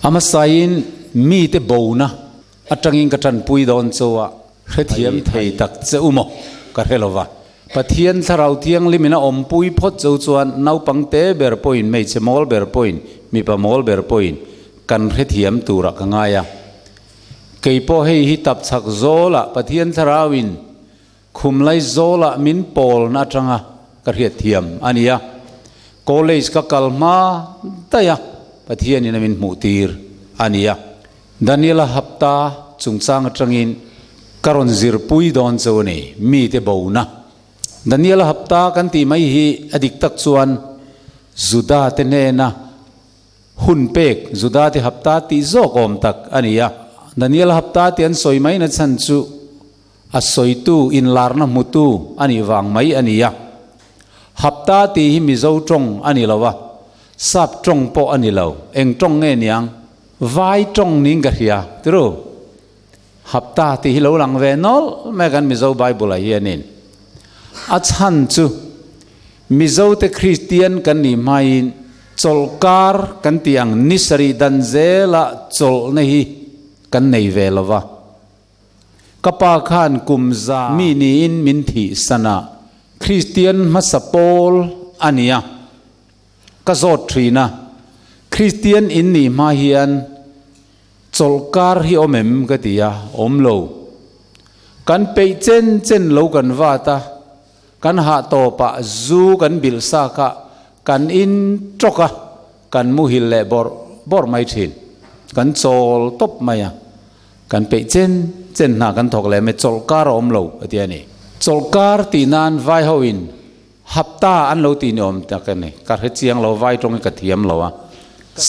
ama sain mi te bona atangin ka tan pui don chowa khethiam thei tak che umo ka helova pathian tharau tiang limina om pui phot chau chuan nau pangte ber point mei che mol ber point mi pa mol ber point kan khethiam tura ka ngaya keipo hei hi tap chak zola pathian tharawin khumlai zola min pol na tanga ka thiam ania college ka kalma taya pathian in min mutir ania daniela hapta chungchang atangin karon zir pui don chone mi te bona daniela hapta kan ti mai hi adik tak chuan juda te ne na hun pek juda te hapta ti zo kom tak ania daniela hapta ti an soi mai na chan chu a soi tu in larna mutu ani wang mai ania hapta ti hi mi zo tong ani lawa sap tong po ani lo eng tong nge niang vai tong ning ka hia tru hapta ti hi lo lang ve nol me kan mi zo bible a hianin a chan chu mi zo te christian kan ni main cholkar kan tiang nisari danzela chol nei kan nei ve lawa kapa khan kumza mi ni in min thi sana christian masapol ania ka zot thrina christian in ni ma hian cholkar hi omem ka tia omlo kan pe chen lo kan wata kan ha to pa zu kan bil sa ka kan in troka kan mu hil le bor mai thin kan chol top maya kan pe chen na kan thok le me cholkar omlo atia ni cholkar ti nan vai hoin hapta an lo ti nom ta kan ni ka he chiang lo vai tong ka thiam lo wa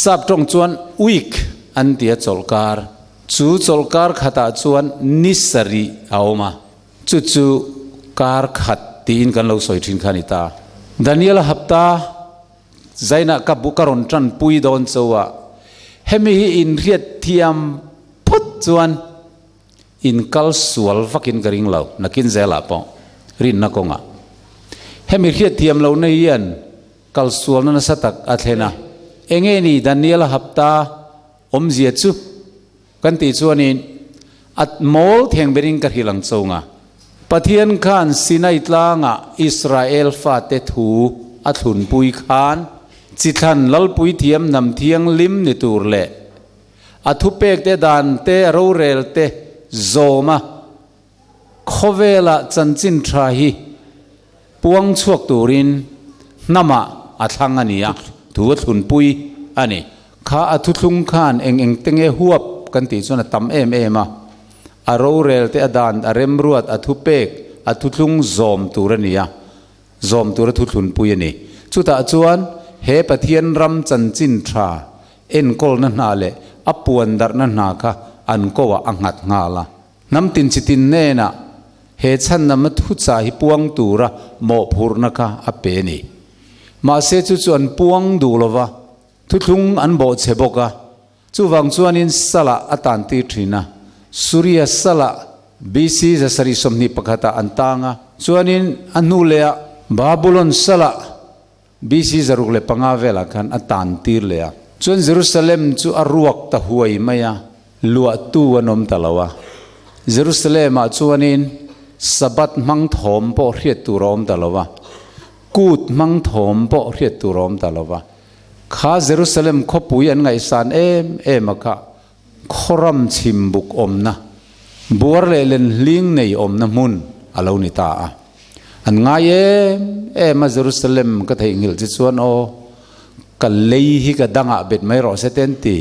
sap tong chuan week an tia cholkar chu cholkar khata chuan nisari aoma chu kar khat tin kan lo soi thin khanita daniel hapta zaina ka bukaron tran pui don chowa hemi hi in riat thiam phut chuan in kal sual vakin garing lo nakin zela po rin na konga hemi riat thiam lo nei yan kal sual na satak athena enge ni daniel hapta omzia chu kan ti chuanin at mol theng bering ka hilang chonga pathian khan sinai tlanga israel fa te thu athun pui khan chithan lalpui thiam nam thiang lim ni tur le athu pek te dan te ro rel te zoma khovela chanchin tha hi puang chuak turin nama athang ania thu thun pui ani kha athu thlung khan eng tenge huap kan ti chuna tam em a aro rel te adan arem ruat athu pek athu thlung zom turania zom tur thu thlun pui ani chuta chuan he pathian ram chanchin tha en kol na na le apuan dar na na kha an kowa angat ngala nam tin chitin ne na he chan nam thu cha hi puang tura mo phurna kha ape ni ma se chu chuan puang du lova thu thlung an bo cheboka chu wang chuan in sala atan ti thina surya sala bc zasari somni pakhata antanga chuanin anu le babylon sala bc zaruk le panga vela khan atan tir le chuan jerusalem chu aruak ta huai maya lua tu anom talawa jerusalem a chuanin sabat mang thom po hriat tu rom talawa kut mang thom po hriat tu rom talawa kha jerusalem khopui an ngai san em kha khoram chimbuk omna buar le len ling nei omna mun alo ni ta an ngai ma jerusalem ka thei ngil chi chuan o ka lei hi ka danga bet mai ro se ten ti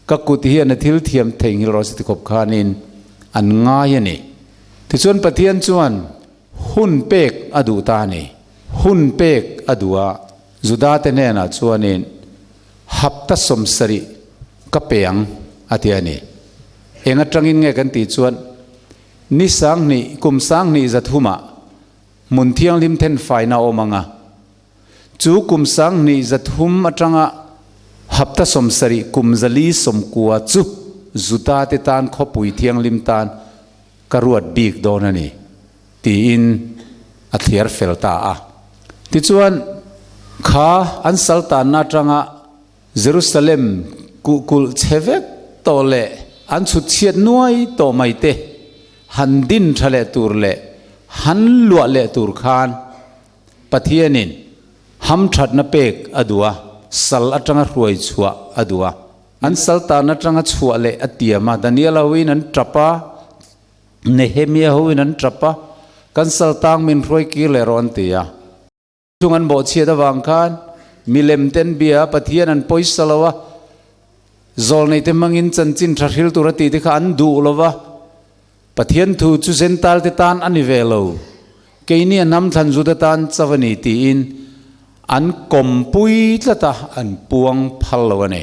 ka kut hi an thil thiam thei ngil ro se ti khop khanin an ngai ani ti chuan pathian chuan hun pek adu ta ni hun pek adua juda te ne na chuanin hapta somsari kapeng atiani enga tangin nge kan ti chuan ni sang ni kum sang ni zathuma mun thiang lim then faina omanga chu kum sang ni zathum atanga hapta somsari kumzali somkuwa chu zuta te tan khopui thiang lim tan karuat bik donani ti in athiar felta a ti chuan kha an saltan na tanga jerusalem กุลเชเวกโตเลอันสุดเชียดน้อยโตไม่เตหันดินทะเลตูร์เลหันลวเลตูร์คานปะเทียนินหัมชัดนเปกอดัวสัลอัตรังรวยชัวอดัวอันสัลตานัตรังชัวเลอเตียมาดานิเอลวินันทรัพะเนเฮมียาวินันทรัพะกันสัลตางมินรวยกีเลรอนเตียจุงันบ่เชียดวังคานมิเลมเตนเบียปะเทียนันปอยสลาวะzol nei te mangin chanchin thahil turati te kha an du lova pathian thu chu sental te tan ani velo keini nam than zu te tan chawani ti in an kompui tlata an puang phallwane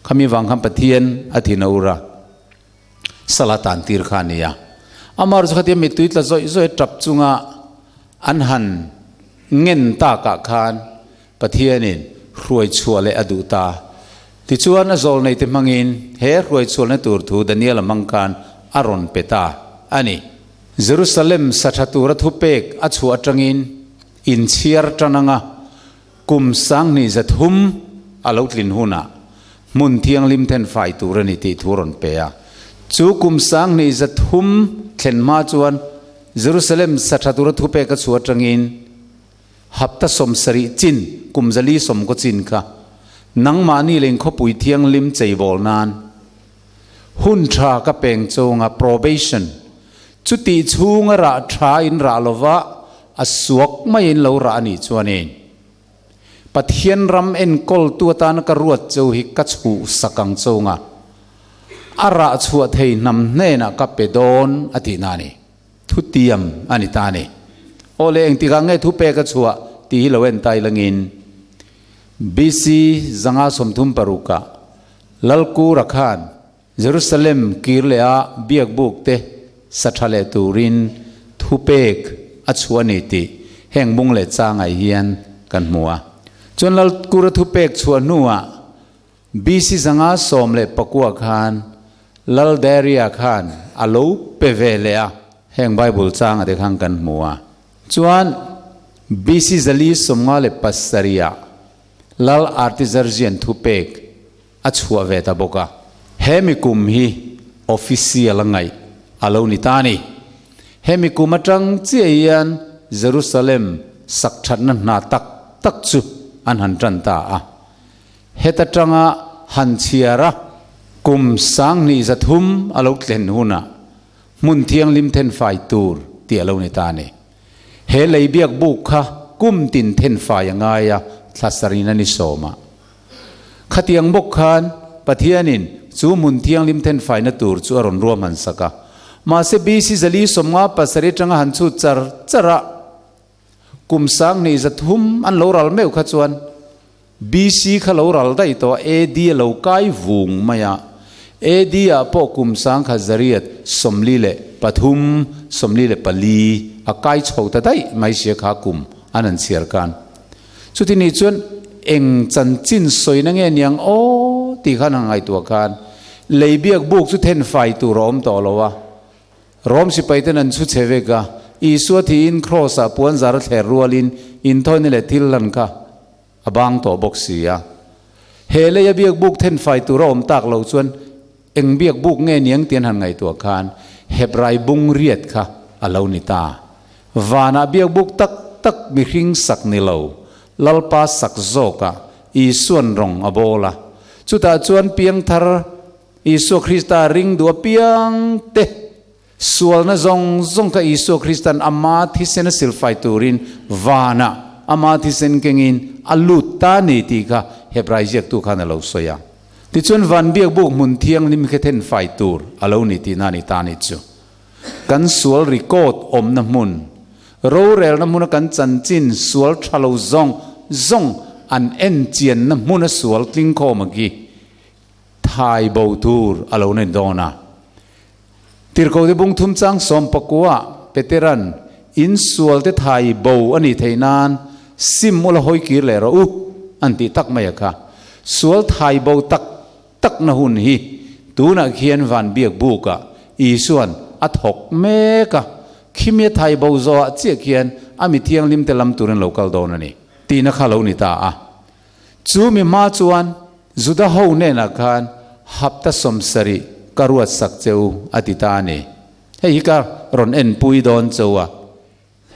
khami wang kham pathian athinaura salatan tir khania amar zu khatia mitui tla zoi zoi trap chunga an han ngen ta ka khan pathianin ruai chuale adu ta ti chuan a zol nei te mangin he ruai chul na tur thu Daniel mangkan aron peta ani Jerusalem sathatura thupek a chu atangin in chiar tananga kum sang ni zathum alotlin huna mun thiang lim ten fai turani ti thuron pe a chu kum sang ni zathum thlen ma chuan Jerusalem sathatura thupek a chu atangin hapta som sari chin kumzali som ko chin kha nang mani leng kho pui thiang lim chei bol nan hun tha ka peng chonga probation chuti chunga ra tha in ra lova asuak mai in lo ra ni chuanin pathian ram en kol tu tan ka ruat chau hi ka chu sakang chonga ara chua thei nam ne na ka pedon ati nani thutiam ani tani ole eng ti ga nge thu pe ka chua ti loen tai langin BC zanga somthum paruka lalku rakhan Jerusalem kirlea biak buk te sathale turin thupek achuani ti hengbung le changai hian kan hmuwa chon lalku ra thupek chuanuwa BC zanga som le pakua khan lal daria khan alo pevelea heng bible chang ade khang kan hmuwa chuan BC zali somnga le passaria lal artizarjian thupek achua veta boka hemikum hi official ngai alo nitani hemikum atang chian Jerusalem sakthan na tak tak chu an han tran ta a heta tanga han chiara kum sang ni zathum alo tlen huna mun thiang lim then fai tur ti alo nitani he leibiak buk kha kum tin then fai anga ya thlasarina ni soma khatiang bok khan pathianin chu mun thiang lim then fai na tur chu aron ruam han saka ma se BC zali somnga pasari tanga han chu chara kum sang ni zathum an loral meu kha chuan BC kha loral dai to AD lo kai vung maya AD a po kum sang kha zariat somli le pathum somli le pali a kai chhota dai mai sia kha kum anan siar kan chuti ni chuan eng chan chin soina nge niang o ti khana ngai tu kan leibiak buk chu then fai tu rom to lowa rom si paiten an chu cheveka isu thi in cross a puan zar thler rualin in thoini le thil lan ka abang to boxia hele ya biak buk then fai tu rom tak lo chuan eng biak buk nge niang tian han ngai tu khan hebrai bung riat kha alo ni ta wana biak buk tak tak mi hring sak ni lo lalpa sak zoka isuan rong abola chuta chuan piang thar isu Krista ring du piang te sual na zong ka isu Kristan ama thisen silfai turin wana ama thisen kengin alut ta ni ti ka hebrai jek tu khana lo soya ti chuan van biak buk mun thiang nim khethen fai tur alo ni ti na ni ta ni chu kan sual record om na mun ro rel na mun kan chan chin sual thalo zong an en chian na mun sual tling kho magi thai bo tur alo ne dona tirko de bung thum chang som pakua peteran in sual te thai bo ani theinan sim mul hoi kir le ro anti tak maya kha sual thai bo tak na hun hi tuna khian van biak buka isuan athok meka khimia thai bo zo che khian ami thiang lim te lam turen local don ani tina khalo ni ta a chu mi ma chuan จุดาหูเนนักขันฮับตาสมสรีกรวดสักเจ้าอติตานีเฮ้ยการรอนเอ็นปุยโดนเจ้า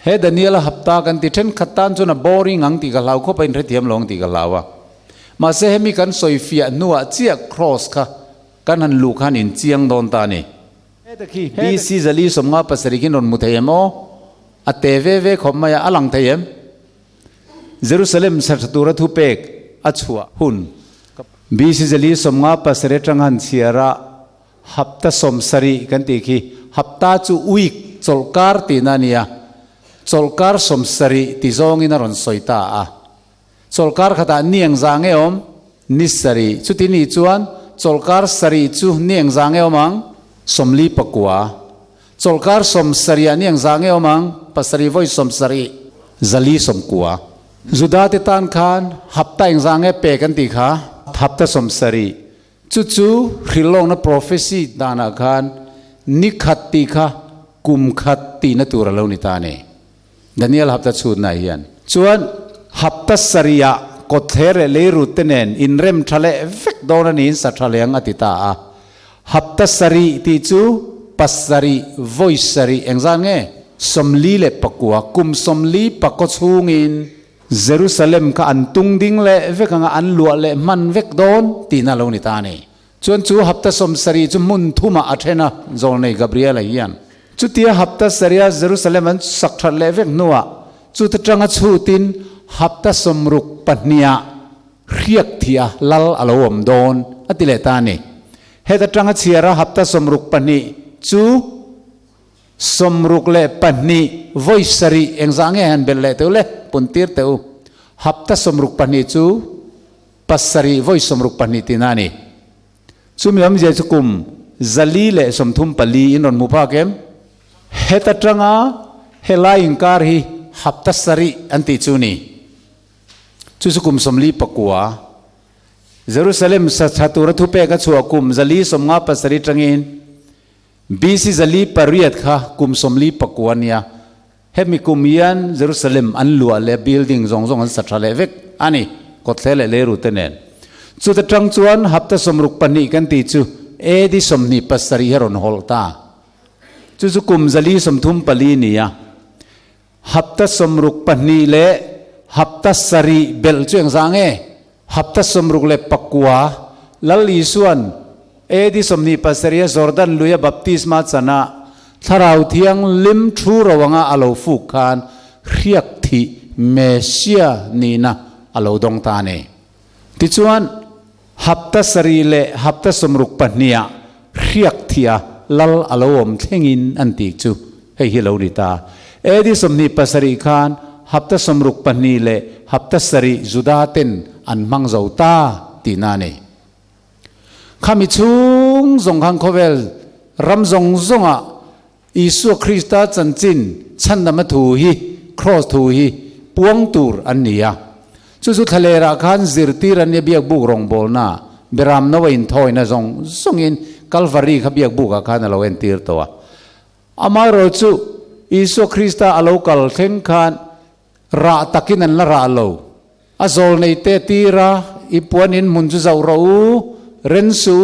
เฮ้ดเนียลฮับตากันติเช่นขัดตันจนบอริงังติกะลาวเข้าไปในเทียมลงติกะลาวมาเสมีกันสอยฟียนัวเจียครอสค่ะกันหันลูกหันอินเจียงโดนตานีบีซีจะลีสมงาปัสริกินรอนมุทัยมออัตเตเวเวขมมายาอลังเทียมเยรูซาเล็มสัตตุระทุเปกอัจฉวหุนบีสิจลีสมงาปัสเรจังหันเชียระฮับตาสมสรีกันตีคีฮับตาจูวิกจลการตีนานียจลการสมสรีติจงอินารอนสอยตาจลการขตาเนียงจางเออมนิสรีจุดที่นี่จวนจลการสรีจูเนียงจางเออมังสมลีปกัวจลการสมสรีเนียงจางเออมังปัสรีไว้สมสรีจลีสมกัวจุดาติตานขานฮับตาอิงจางเอเปกันตีขาฮับตาสมสรีจู่ๆฮิลองนะโปรเฟสซีดานาขานนิขัดตีขากุมขัดตีนตัวเรานิตานีดันเนียลฮับตาชูนายยันชวนฮับตาสรียากดเทเรเลรุตเนนอินเรมทะเลเวกโดนนินสัตว์เลี้ยงอติตาฮับตาสรีตีจู่ปัสสรีวอยสรีเอ็งจางเงสมลีเลปกัวกุมสมลีปกชูงินเยรูซาเล็มก็อันตุงดิ้งเล่เวกังอันลัวเล่มันเวกโดนตีน่าลงนิตานีจวนจู่ฮับตาสมสรีจุมุนทุมาอัเทนะโจในกับเรียลเฮียนจุดที่ฮับตาสรีเยรูซาเล็มมันสักทัดเล่เวกนัวจุดจังจูตินฮับตาสมรุกปัญญาเรียกที่ลัลอลวมโดนอติเลตานีเฮตจังเชียระฮับตาสมรุกปัญญาจู่สมรุกเล่ปัญญาวอยสรีเอ็งจางเงินเบลเล่เตวเล่ปุนตีร์เตวฮับตาสมรุกปัญญาจู่ปัสสรีวอยสมรุกปัญญาตินานีจู่มีอะไรจะกุมจลีเล่สมทุมปลีอินรอนมุภาเกมเฮตจังเฮลาอิงการฮีฮับตาสรีอันติจูนีจู่กุมสมลีปกัวเยรูซาเล็มสัตตุระทุเปกัชัวกุมจลีสมงาปัสสรีจังอินบีซีจลีปริยัดค่ะกุมสมลีปกัวเนียเฮมิกุมยันเยรูซาเล็มอันลัวเล่บิลดิ้งจงอันสัตว์เลเวกอันนี้กดเทเลเลรุเตเนนจู่แต่จังจวนฮับตาสมรุกปันนิกันตีจู่เอดิสมนิปัสสรีเฮรอนฮอลตาจู่กุมจลีสมทุมปลีเนียฮับตาสมรุกปันนิเล่ฮับตาสรีเบลจู่ยังจางเอฮับตาสมรุกเล่ปักกัวลัลีส่วนเอดิสมนิปัสสรีจอร์แดนลุยบัพติสมาชนะทาราวเทียงลิมทรูระวังอาโลฟุกานเรียกที่เมเซียนีนะอาโลดงตานีที่ชวนฮับตาสรีเล่ฮับตาสมรุกปัญญาเรียกที่ลัลอาโลอมเทงินอันติจูให้ฮิโลดิตาเอดิสมนิปัสสรีคานฮับตาสมรุกปัญญาเล่ฮับตาสรีจุดาเต็นอันมังเจ้าตาตีนานีข้ามิชุงจงขังโคเวลรำจงอ่ะอิสุคริสต์จันจินฉันนำมาถูฮีครอสถูฮีปวงตูร์อันนี้จู่ทะเลราคันซิรตีรันเบียกบุกรงบอลน่ะเบรามนวอินทอยนะจงอินคัลวารีขบียกบุกอาคารนั่นเราเอ็นตีร์ตัวอามาโรจู่อิสุคริสต์อาโลกัลเทงคันราตักินันละราโลอาโซลในเตตีระอีปวนินมุนจุเจ้าเราเรนสู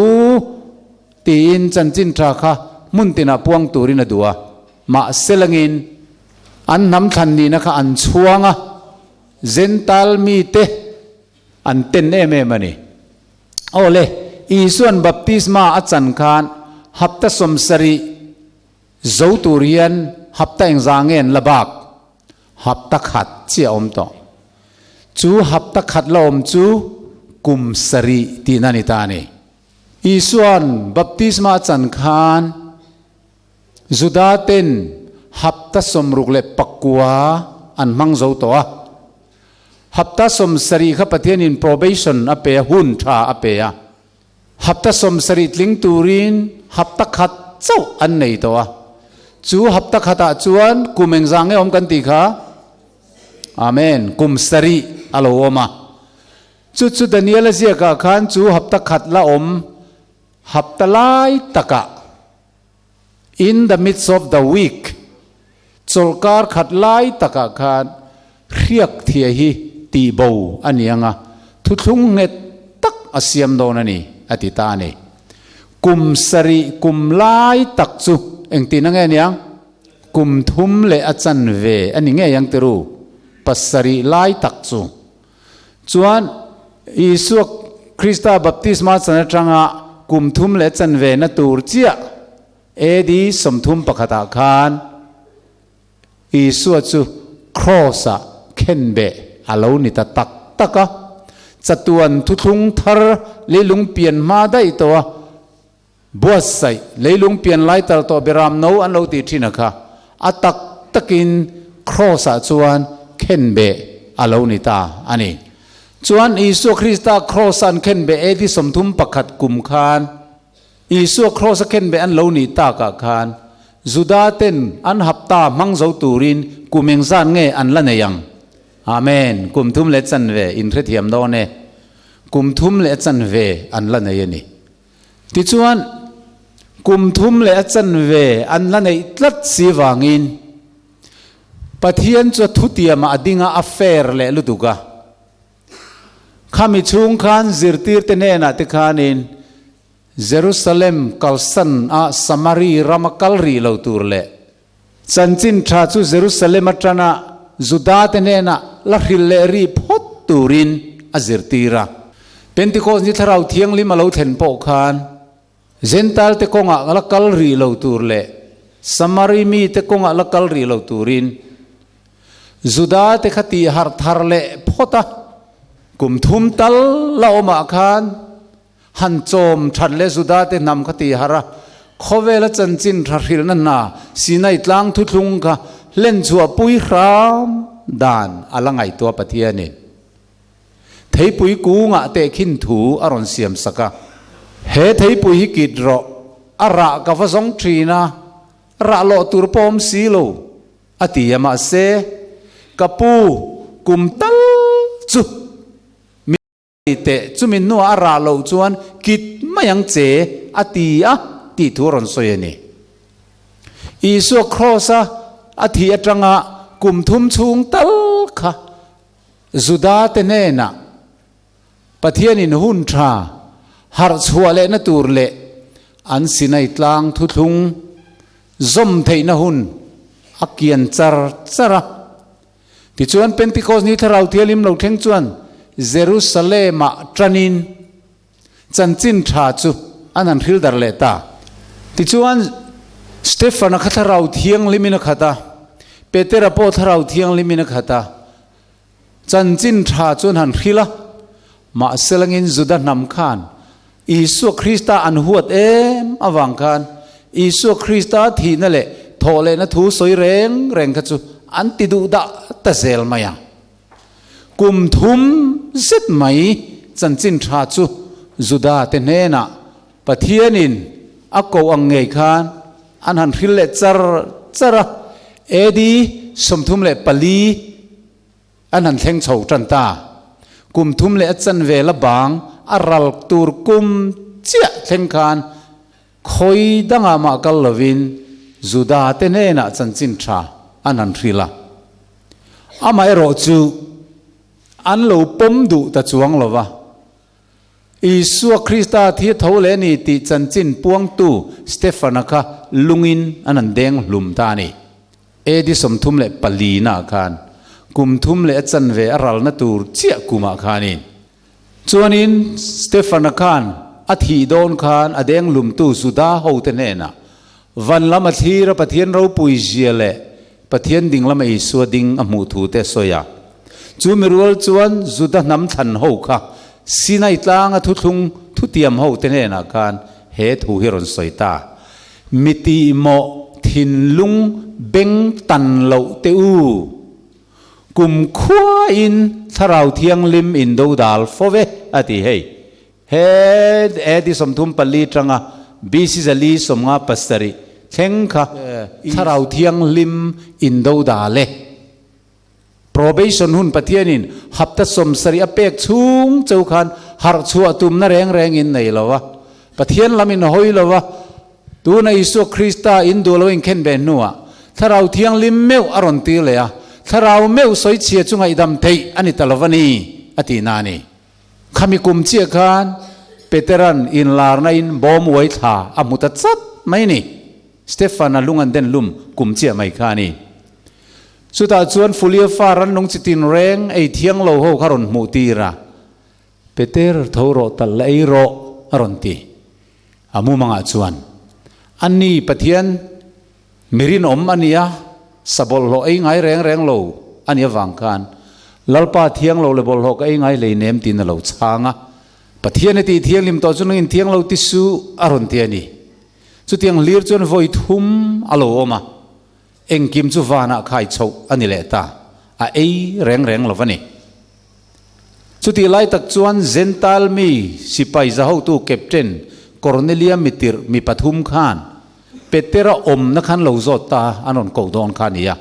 ตีนจันจินทราค่ะมุนตินาพวงตูรินดัวมาเซลังอินอันน้ำทันนี้นะคะอันช่วงอ่ะเซนตัลมีเตอันเต็นเอเมมันนี่โอ้เลยอีส่วนบัพติสมาอัจันคานฮับตาสมสรีโจตูเรียนฮับตาเองจางเงินละบากฮับตาขัดเชี่ยอมต่อจูฮับตาขัดละอมจูกุมสรีตีนันิตานีอีส่วนบัพติสมาจันคานจุดาเต็นฮับตาสมรุกเล็ปักกัวอันมังเจ้าตัวฮับตาสมสรีข้าพเจ้าอิน probation อเปียหุ่นชาอเปียฮับตาสมสรีลิงตูรินฮับตาขัดเจ้าอันไหนตัวจูฮับตาขัดจวนกุมเองจางเออมกันตีค่ะอาเมนกุมสรีอัลโอมาจู่ดานิเอลเสียกาขันจู่ฮับตาขัดละอมฮับตาไลตะกะin the midst of the week จลการขัดไล่ตะกะขันเรียกเทียฮีตีบูอันยังอ่ะทุกเงตัก อาเซียมโดนนี่อติตานี่กุมสริกุมลายตักจุเองตีนังไงเนี่ยกุมทุมเลอจันเวอันนี้ไงยังตรู้ปัสริลายตักจุจวนอิสุคริสต์บัพติศมาสันจังะกุมทุมเลจันเวนัตูร์เจียเอดีสมทุมปะขตาคานอิสุจูครอสะเข็นเบอาลูนิตตักตักะจัตวันทุทุงทาร์เลยลุงเปลี่ยนมาได้ตัวบัวใส่เลยลุงเปลี่ยนไล่ตลอดเบรามโนอันเราติดที่นะคะอัตักตักินครอสะจวนเข็นเบอาลูนิตาอันนี้จวนอิสุคริสต์ครอสันเข็นเบเอดีสมทุมปะขัดกุมคานอิสุครอสเข็นเบอันลูนิตากะคานจุดาเต็นอันหับตามังเจ้าตูรินกุมเองซานเงอันละเนียงอาเมนกุมทุมเลจันเวอินเทเทียมโดเนกุมทุมเลจันเวอันละเนียนี่ที่จวนกุมทุมเลจันเวอันละเนียตัดสีวางินปะเทียนจะทุติยมาอดิงาอัฟเฟอร์เลลุตุกะข้ามิชุงขันซิรตีร์เตเนนัติขานินเยรูซาเล็มกัลสันอาสมารีรามาคัลรีเลวตูร์เลจันจินทราจูเยรูซาเล็มอัตราจุดาเตเนนะลักฮิลเลรีพอดตูรินอาซิรตีระเป็นที่โคสนิทราเทียงลิมาเลวเทนโปคานเจนตัลเตกงะลักคัลรีเลวตูร์เลสมารีมีเตกงะลักคัลรีเลวตูรินจุดาเตขตีฮาร์ทาร์เลพอตากุมทุมตัลลาอมาคานฮันโจมทันเลสุดาเตนำขตีฮาระขเวลจันจินทาริลนันนาสีนัยตลางทุทุงกะเล่นชัวปุยครามดานอลังไอตัวปะเทียนินเทยปุยกูงะเตขินถูอรอนเสียมสกะเฮเทยปุยกิดรออาระกะฟะสงทรีนาระโลตุรปอมสีโลอติยมาเซกะปูกุมตัลจุเตจุมินนัวอาราโลจวนกิดไม่ยังเจอติอะติทุรนสวยนี่อีสัวครอซาอธิอัตรงะกุมทุมชุงตัลค่ะจุดาเตเนนะปะเทียนินหุนทราฮาร์ชัวเลนตูร์เลอันสินัยตลางทุทุงซอมเทนหุนอักยันจาร์จาระที่จวนเป็นติโคสนี้ถ้าเราเทียลิมเราเทงจวนเยรูซาเล็มตรันินจันจินทราจูอันนั้นฮิลดาร์เลตาที่จวนสเตฟานักทาราเทียงลิมินักตาเปเตอร์ปอทาราเทียงลิมินักตาจันจินทราจวนหันฮิลามาเซลังอินจุดานำขานอิสุคริสต์อันหัวเอ็มอวังขานอิสุคริสต์ที่นั่นแหละทอเลนะทูสวยแรงขจูอันติดูดะตะเซลมายังกุมทุมเสร็จไหมจันจินทราจูจุดาเตเนนะปะเทียนินอักโกอังเงยขานอันหันฮิลเลจาระเอดีสมทุมเลปลีอันหันเทงโฉจันตากุมทุมเลจันเวลบางอารัลตูร์กุมเจียเทงคานคอยดังอามากัลลวินจุดาเตเนนะจันจินทราอันหันฮิลาอามาเอโรจูอันเราปมดุตะจวงหรอวะอิสุคริสต์ที่เท่าเลนี่ติจันจินปวงตูสเตฟานักะลุงอินอันนั้นเด้งลุมตานี่เอดิสมทุมเลปลีนาคานกุมทุมเลจันเวอรัลนัตูร์เจียกุมาคานินจวนินสเตฟานักานอธิโดนคานอเด้งลุมตูสุดาโฮเตเนนะวันละมาทีระปะเทียนเราปุยเจียเลปะเทียนดิ่งละมาอิสุดิ่งอมูทูเตโซยาจูมิรัลจวนจุดน้ำทันหูค่ะสีนัยตลางทุทุงทุเตียมหูเตเนนักการเหตุหูฮิรอนสอยตามิติโมทินลุงเบงตันเหลาเตอูกุมขวาอินทาราวเทียงลิมอินดูดาลฟเวอติเฮเฮดเอดิสมทุมปลีจังะบีซิซาลีสมงาปัสตรีเชงค่ะทาราวเทียงลิมอินดูดาเลprobation หุ่นปะเทียนินหับตัดสมสริอเปกชุงเจ้าขันหาชัวตุมน่าแรงอินไหนละวะปะเทียนลามินหอยละวะตัวในอิสุคริสต์อินดูเราอินเข็นเบนัวถ้าเราเทียงลิมเมวอรอนตีเลยอะถ้าเราเมวสอยเชียจุงไอดำเทอันนี้ตลอดวันนี้อตินานี ขมิกุมเจียกันเปเตรันอินลาร์นาอินบอมไว้ท่าอามุตัดซัดไม่นี่สเตฟานาลุงอันเดนลุมกุมเจียไม่ขานี่สุดท้ายชวนฟูเลียฟารันนงจิตินแรงไอเทียงโลโหคารอนมูตีระเปเตอร์ทาวโรตัลไอโรอรอนตีอามูมังอาชวนอันนี้ปะเทียนมิรินอมอันนี้สบอลโลไอไงแรงโลอันนี้วังกันลัลปาเทียงโลเลบอลโลก็ไอไงเลยเนมตีนโลช้างะปะเทียนตีเทียงลิมต่อจนอินเทียงโลติสูอรอนตีนี่สุดเทียงลีร์จนโวยทุ่มอโลอมาเอ็งกิมจูวานะขายโชอันนี้แหละตาไอแรงโลวันนี้สุดที่ไล่ตักจวนเซนตัลมีสิไปจะเข้าตู้แคปเทนคอร์เนเลียมิติร์มีปฐุมขานเปเตระอมนักขันเหลาจดตาอันนั้นกอดอนขานี่ย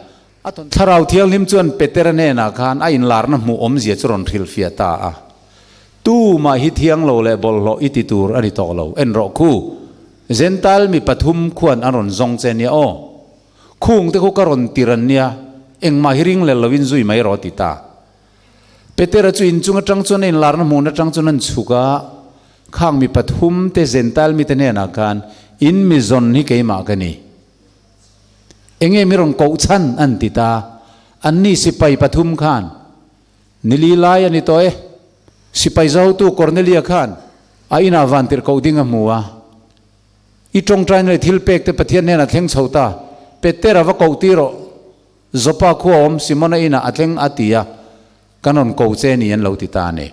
ถ้าเราเที่ยวลิมจวนเปเตระเนนักขันไอ้อินลาร์นั้นมูอมเสียจรอนทิลฟิอาตาตู้มาฮิตเที่ยงโลเลบอลโลอิติตูร์อันนี้ต่อโลเอ็นรอคู่เซนตัลมีปฐุมขวนอันนั้นจงเจเนียโอคุ้งที่เขาการันตีรันเนี่ยเอ็งมาฮิริงเลลวินซุยไม่รอติตาเปเตระจุอินจุงจังจวนอินลาร์นั้นมูนจังจวนนั้นสุกะข้างมีปฐุมเตเซนตัลมีเตเนนักขันอินมิซอนนี่เกี่ยมากันนี่เองมีรองกูชันอันติตาอันนี้สิไปปฐุมขานนิลีลายอันนี้ตัวสิไปเจ้าตู้คอร์เนเลียขานไอ้นาวันติร์กูดิ้งมัวอีตรงใจในทิลเป็กแต่ปะเทียนเนี่ยนะเทงเสาตาเปเตระว่ากูตีโรจบปะขั้วอมสิมันไอ้น่ะอัตเลงอัติยากันนนกูเจนี่ยันเหลาติตาเนี่ย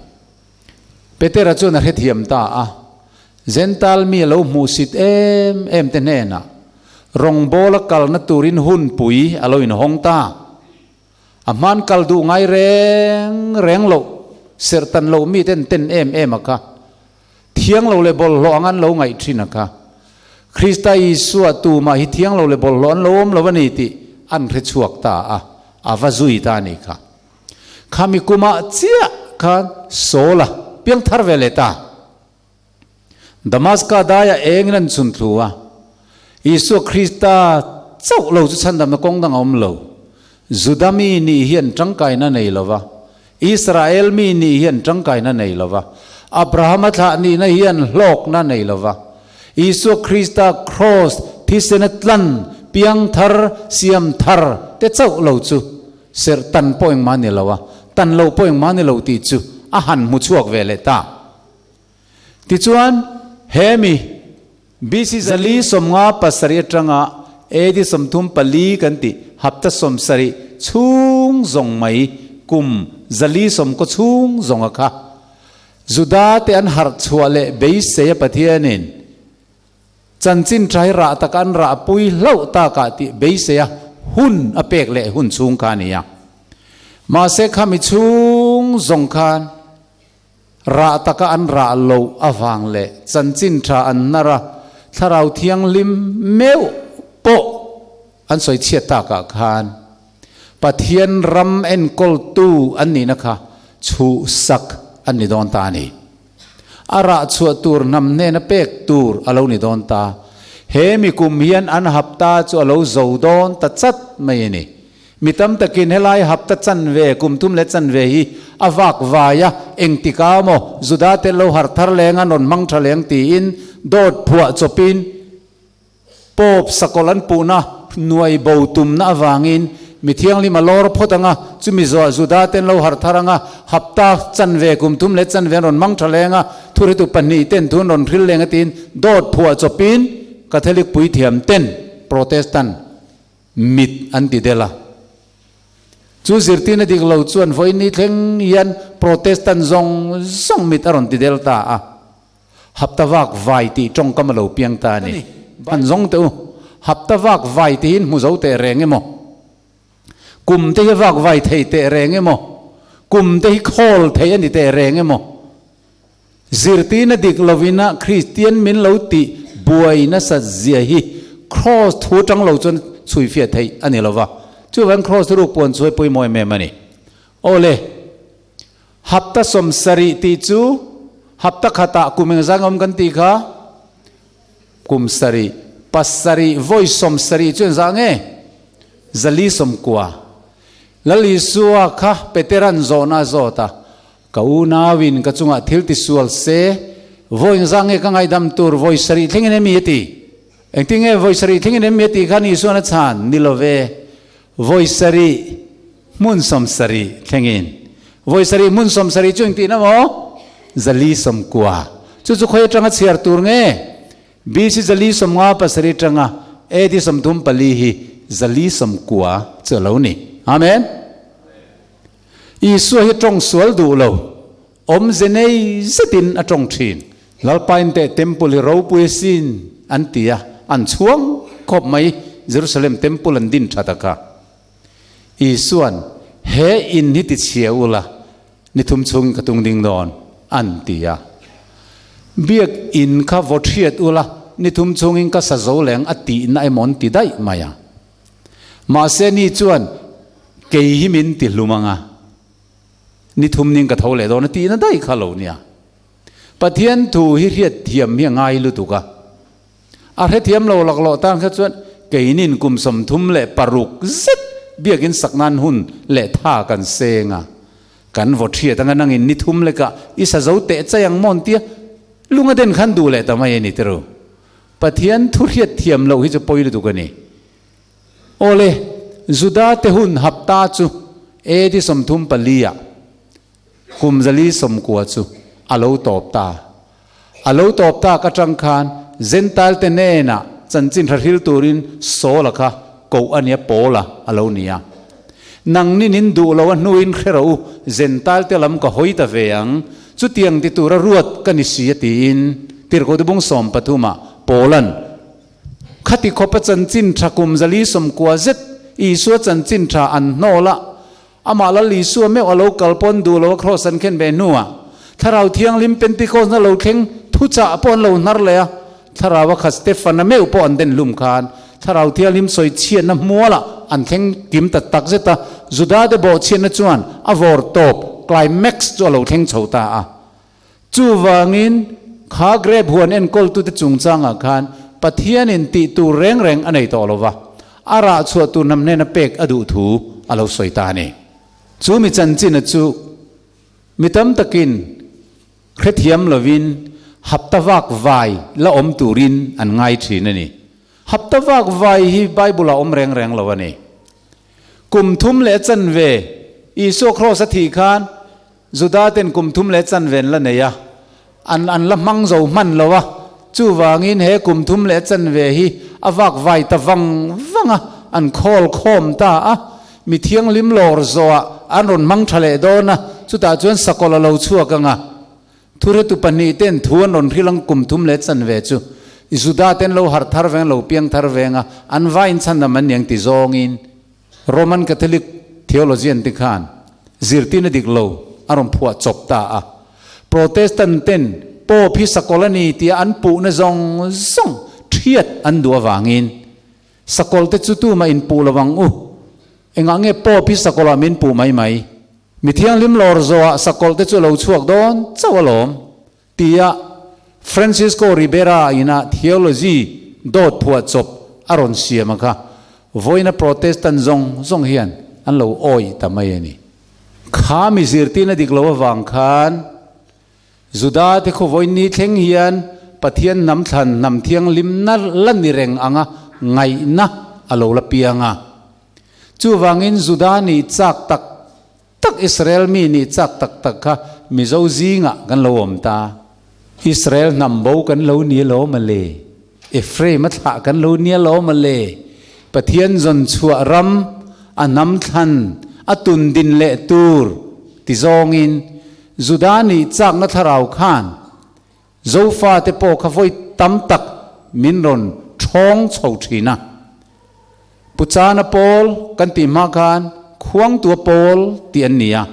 เปเตระจวนเหตุยมตาเซนตัลมีเหลามูสิตเอ็มเตเนน่ะรองโบลกัลนัตูรินหุนปุยอโลอินฮงตาอามันกัลดูไงแรงโลเสร์ตันโลมีเต้นเอ็มอะค่ะเที่ยงโลเลบอลโลงันโลไงทรินะค่ะคริสต์อิสุอาตูมาฮิเที่ยงโลเลบอลโลอันโลมโลวันนี้ติอันเรชวกตาอาวาซุยตานี่ค่ะขามิกุมาเจียค่ะโซลาเพียงทาร์เวเลตาดามัสกาดายเองนั่นสุนทรัวอิสุคริสต์เจ้าเราจะฉันดำนักองดังอมเราจุดามีนี่เห็นจังไกนั่นเองละวะอิสราเอลมีนี่เห็นจังไกนั่นเองละวะอับราฮัมท่านี่นั่นเห็นโลกนั่นเองละวะอิสุคริสต์ครอสที่เสนตันเพียงทาร์เสียมทาร์แต่เจ้าเราจูเสร์ตันป่วยมันนี่ละวะตันเราป่วยมันนี่เราติจูอาหารมุชวกเวเลตาติจวนเฮมิบิสิซาลีสมงาปัสริตรังเอดิสมทุมปลีกันติหับตสมสริชุงจงไม่กุมซาลีสมก็ชุงจงอะค่ะจุดาเตอันหัดชัวเลเบยเสียปะเทียนินจันจินใจระตะกันระปุยเล่าตากาติเบยเสียหุ่นอเปกเลหุ่นชุงคานียมาเสกขามิชุงจงคานระตะกันระโลอวังเลจันจินทราอันนระถ้าเราเที่ยงลิมเมวโปอันสวยเชียตากาคานปะเทียนรำเอ็นกอลตูอันนี้นะคะชูสักอันนี้โดนตานี่อาระชัวตูร์นำเนนเป็กตูร์อโลนี่โดนตาเฮมิกุมเฮียนอันหับตาชัวโลโจโดนตัดจัดไม่นี่มิตำตะกินเฮลัยหับตัดจันเวกุมทุมเลจันเวฮีอวักวายะเอ็งติกาโมจุดาเตโลหัร์ทาร์เลงอันนนมังทะเลงตีอินโดดผัวจบินปบสกอลันปูนะหน่วยบูตุมนะวางินมิเทียงลิมาลอร์พอตังะจุมิโซจุดาเตนโลหัร์ทารังะหับตาจันเวกุมทุมเลจันเวนนมังทะเลงะทุริตุปันนีเต้นทุนนพริลเลงตินโดดผัวจบินคาทอลิกปุยเทียมเต้นโปรเตสแตนต์มิดอันติเดล่าจูสิร์ตินดิกลาวชวนไฟนี้เทงยันโปรเตสแตนต์ซงมิดอรอนติเดลตาหับตะวักไวตีจงกำลังเพียงตานี่บันซงเตอหับตะวักไวตีหินมุจาวเตเรงเงมกุมเตยวักไวเทเตเรงเงมกุมเตยคอลเทยันดิเตเรงเงมสิร์ตินดิกลาวินะคริสเตียนมินลาวติบวยนัสเซียฮีครอสทูจังลาวจนสุยเฟียเทอันนี้ละวะช่วยวันครอสรูปปนช่วยปุยมวยเมมันนี่โอเลหับตะสมสริติจูหับตะขตะกุมเงจังอมกันตีค่ะกุมสริปัสสริวอยสมสริจนจังจลีสมกัวลลิสัวค่ะเปเตรันโซนาโซตา kau na win ka chunga thil ti sual se voi zange ka ngai dam tur voi sari thingin mi ti engting e voi sari thingin mi ti khani suana chan nilove voi sari mun som sari thingin voi sari mun som sari chung ti na mo zali som kwa chu chu khoi tanga chiar tur nge bi si zali som nga pasari tanga e di som thum pali hi zali som kwa chalo ni amen isu hi trong sual du lo om zenei zetin a trong thin lalpain te temple ro puisin antia an chuang khop mai Jerusalem temple an din thataka isuan he in ni ti chiaula ni thum chung ka tung ding don antia biak in kha vothiat ula ni thum chung in ka sa zo leng ati na emon ti dai maya ma se ni chuan ke hi min ti lumanga ni thum ning ka thole don ti na dai khalo nia pathian thu hi riat thiam hi ngai lu tuka a he thiam lo lak lo tang kha chuan ke nin kum som thum le paruk zet biakin saknan hun le tha kan senga kan vothia tanga nangin ni thum le ka isa zo te chayang mon tia lunga den khan du le tamai ni tero pathian thu riat thiam lo hi chu poilu tu ka ni ole zuda te hun hapta chu e di som thum palia kum zali som kwa chu alo top ta ka tang khan zental te ne na chanchin thil turin so lakha ko ania pola alo nia nang ni nin du lo nuin khero zental te lam ka hoita veang chu tiang ti tura ruat kan siatin tir ko bung som pathuma polan khati khopa chanchin thakum zali som kwa zet isu chanchin tha an nola amala li su me alo kalpon du lo crossan ken be nuwa tharau thiang lim pentecost na lo kheng thu cha pon lo nar le tharawa kha stefan me upo an den lum khan tharau thiang lim soi chien na muala an kheng kim ta tak zeta juda de bo chien na chuan avor top climax cho lo kheng chhota a chu wangin kha grab huan en kol tu te chungchanga khan pathian in ti tu reng anei to lova ara chu tu nam ne na pek adu thu alo soita ni chu mi chanchin chu mitam takin khethiam lovin haptawak vai la om turin an ngai thin ani haptawak vai hi bible om reng lawani kum thum le chan ve iso cross thi khan juda ten kum thum le chan ven la neya an la mang zo man lawa chu wangin he kum thum le chan ve hi awak vai ta wanga an khol khom ta a mi thiang lim lor zo an ron mang thale dona chu ta chuan sakola lo chuak anga thure tu pani ten thuan ron rilang kum thum le chan ve chu juda ten lo har thar veng lo piang thar venga an vain chan na man yang ti zongin roman catholic theologian ti khan zirtina dik lo aron phua chop ta a protestant ten po phi sakolani ti an pu na zong thiat an duwa wangin sakol te chu tu ma in pu lawang u engange po phi sakola min pu mai mi thiang lim lor zo sakol te chu lo chuak don chawalom tia Francisco Ribera ina theology dot phua chop aron siamaka voina protestant zong hian an lo oi tamai ani kha mi zirtina diklo wang khan juda te kho voini thleng hian pathian nam than nam thiang lim na lan ni reng anga ngai na alo la pianga chu wangin juda ni chak tak Israel mi ni chak tak kha mi zo zinga kan lo om ta Israel nambo kan lo ni lo male Ephraim tha kan lo ni lo male pathian zon chua ram anam than atun din le tur ti zongin judani chak na tharau khan zofa te po kha voi tam tak min ron thong chho thina puchana pol kan ti ma khan khuang tu pol ti an nia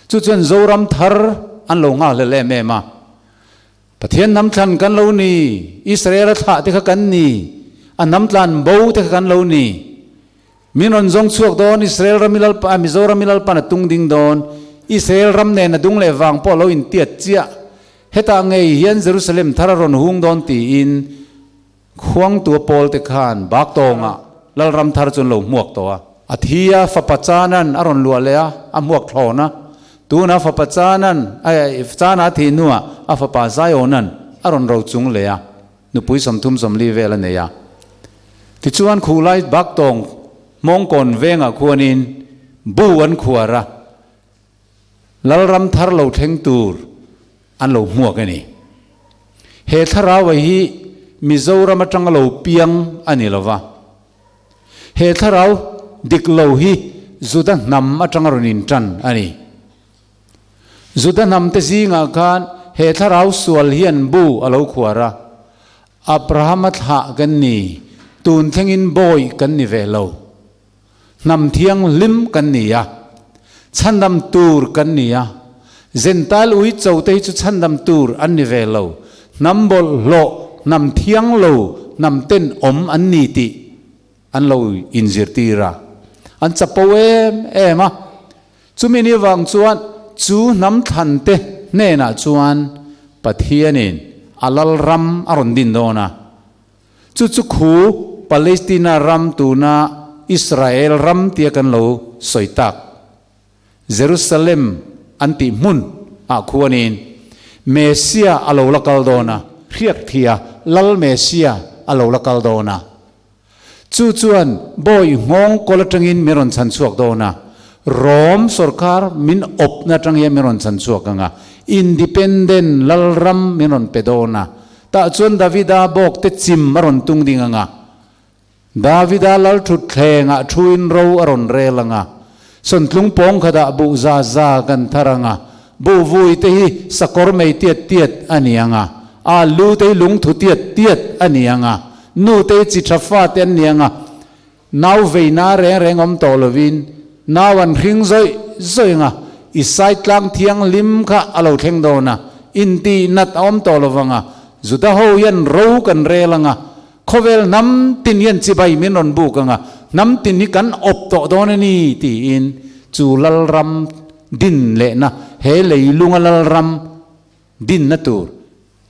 chu chuan zoram thar an lo nga le me ma pathian nam than kan lo ni Israel tha te kha kan ni anam tlan bo te kan lo ni minon zong chuak don Israel ramilal pa Mizoram milal pa na tung ding don Israel ram ne na dung le wang po lo in tiat chia heta ngei hian Jerusalem thararon hung don ti in khuang tu pol te khan bak tonga lal ram thar chun lo muak to a athia fa pachanan aron lualea amuak thlona tu na fa pa chanan ai chana thi nuwa a fa pa zayonan aron ro chung le ya nu pui som thum som li vela ne ya ti chuan khulai bak tong mong kon venga khuanin bu an khuara lalram thar lo theng tur an lo muak ani he thara wa hi mizoram atang lo piang ani lova he tharau dik lo hi zuda nam atang ronin tan ani zuda nam te zinga khan he tharau sual hian bu alo khuara abrahamat ha kan ni tun thengin boy kan ni velo nam thiang lim kan ni ya chandam tur kan ni ya zental ui chote chu chandam tur an ni velo nam bol lo nam thiang lo nam ten om an ni ti an lo injirtira an chapoem ema chumini wang chuan chu nam than te ne na chuan pathianin alal ram aron din dona chu chu khu palestina ram tu na israel ram tia kan lo soitak jerusalem anti mun a khuanin mesia alo lakal dona riak thia lal mesia alo lakal dona chu chuan boy ngong kolatangin meron chan chuak dona rom sarkar min op na tangya meron chan chuak anga independent lalram meron pedona ta chuan davida bok te chim maron tung dinganga davida lal thut thlenga thuin ro aron relanga son tlung pong khada bu za za kan tharanga bu vui te hi sakor mei tiat tiat anianga a lu te lung thu tiat tiat anianga nu te chi thafa te anianga nau veina re rengom tolovin nawan ring zoi zoinga isai tlang thiang lim kha alo theng dona inti nat om tolovanga zuda ho yan ro kan relanga khovel nam tin yan chibai minon bukanga nam tin ni kan op to dona ni ti in chulal ram din le na he leilunga lal ram din na tur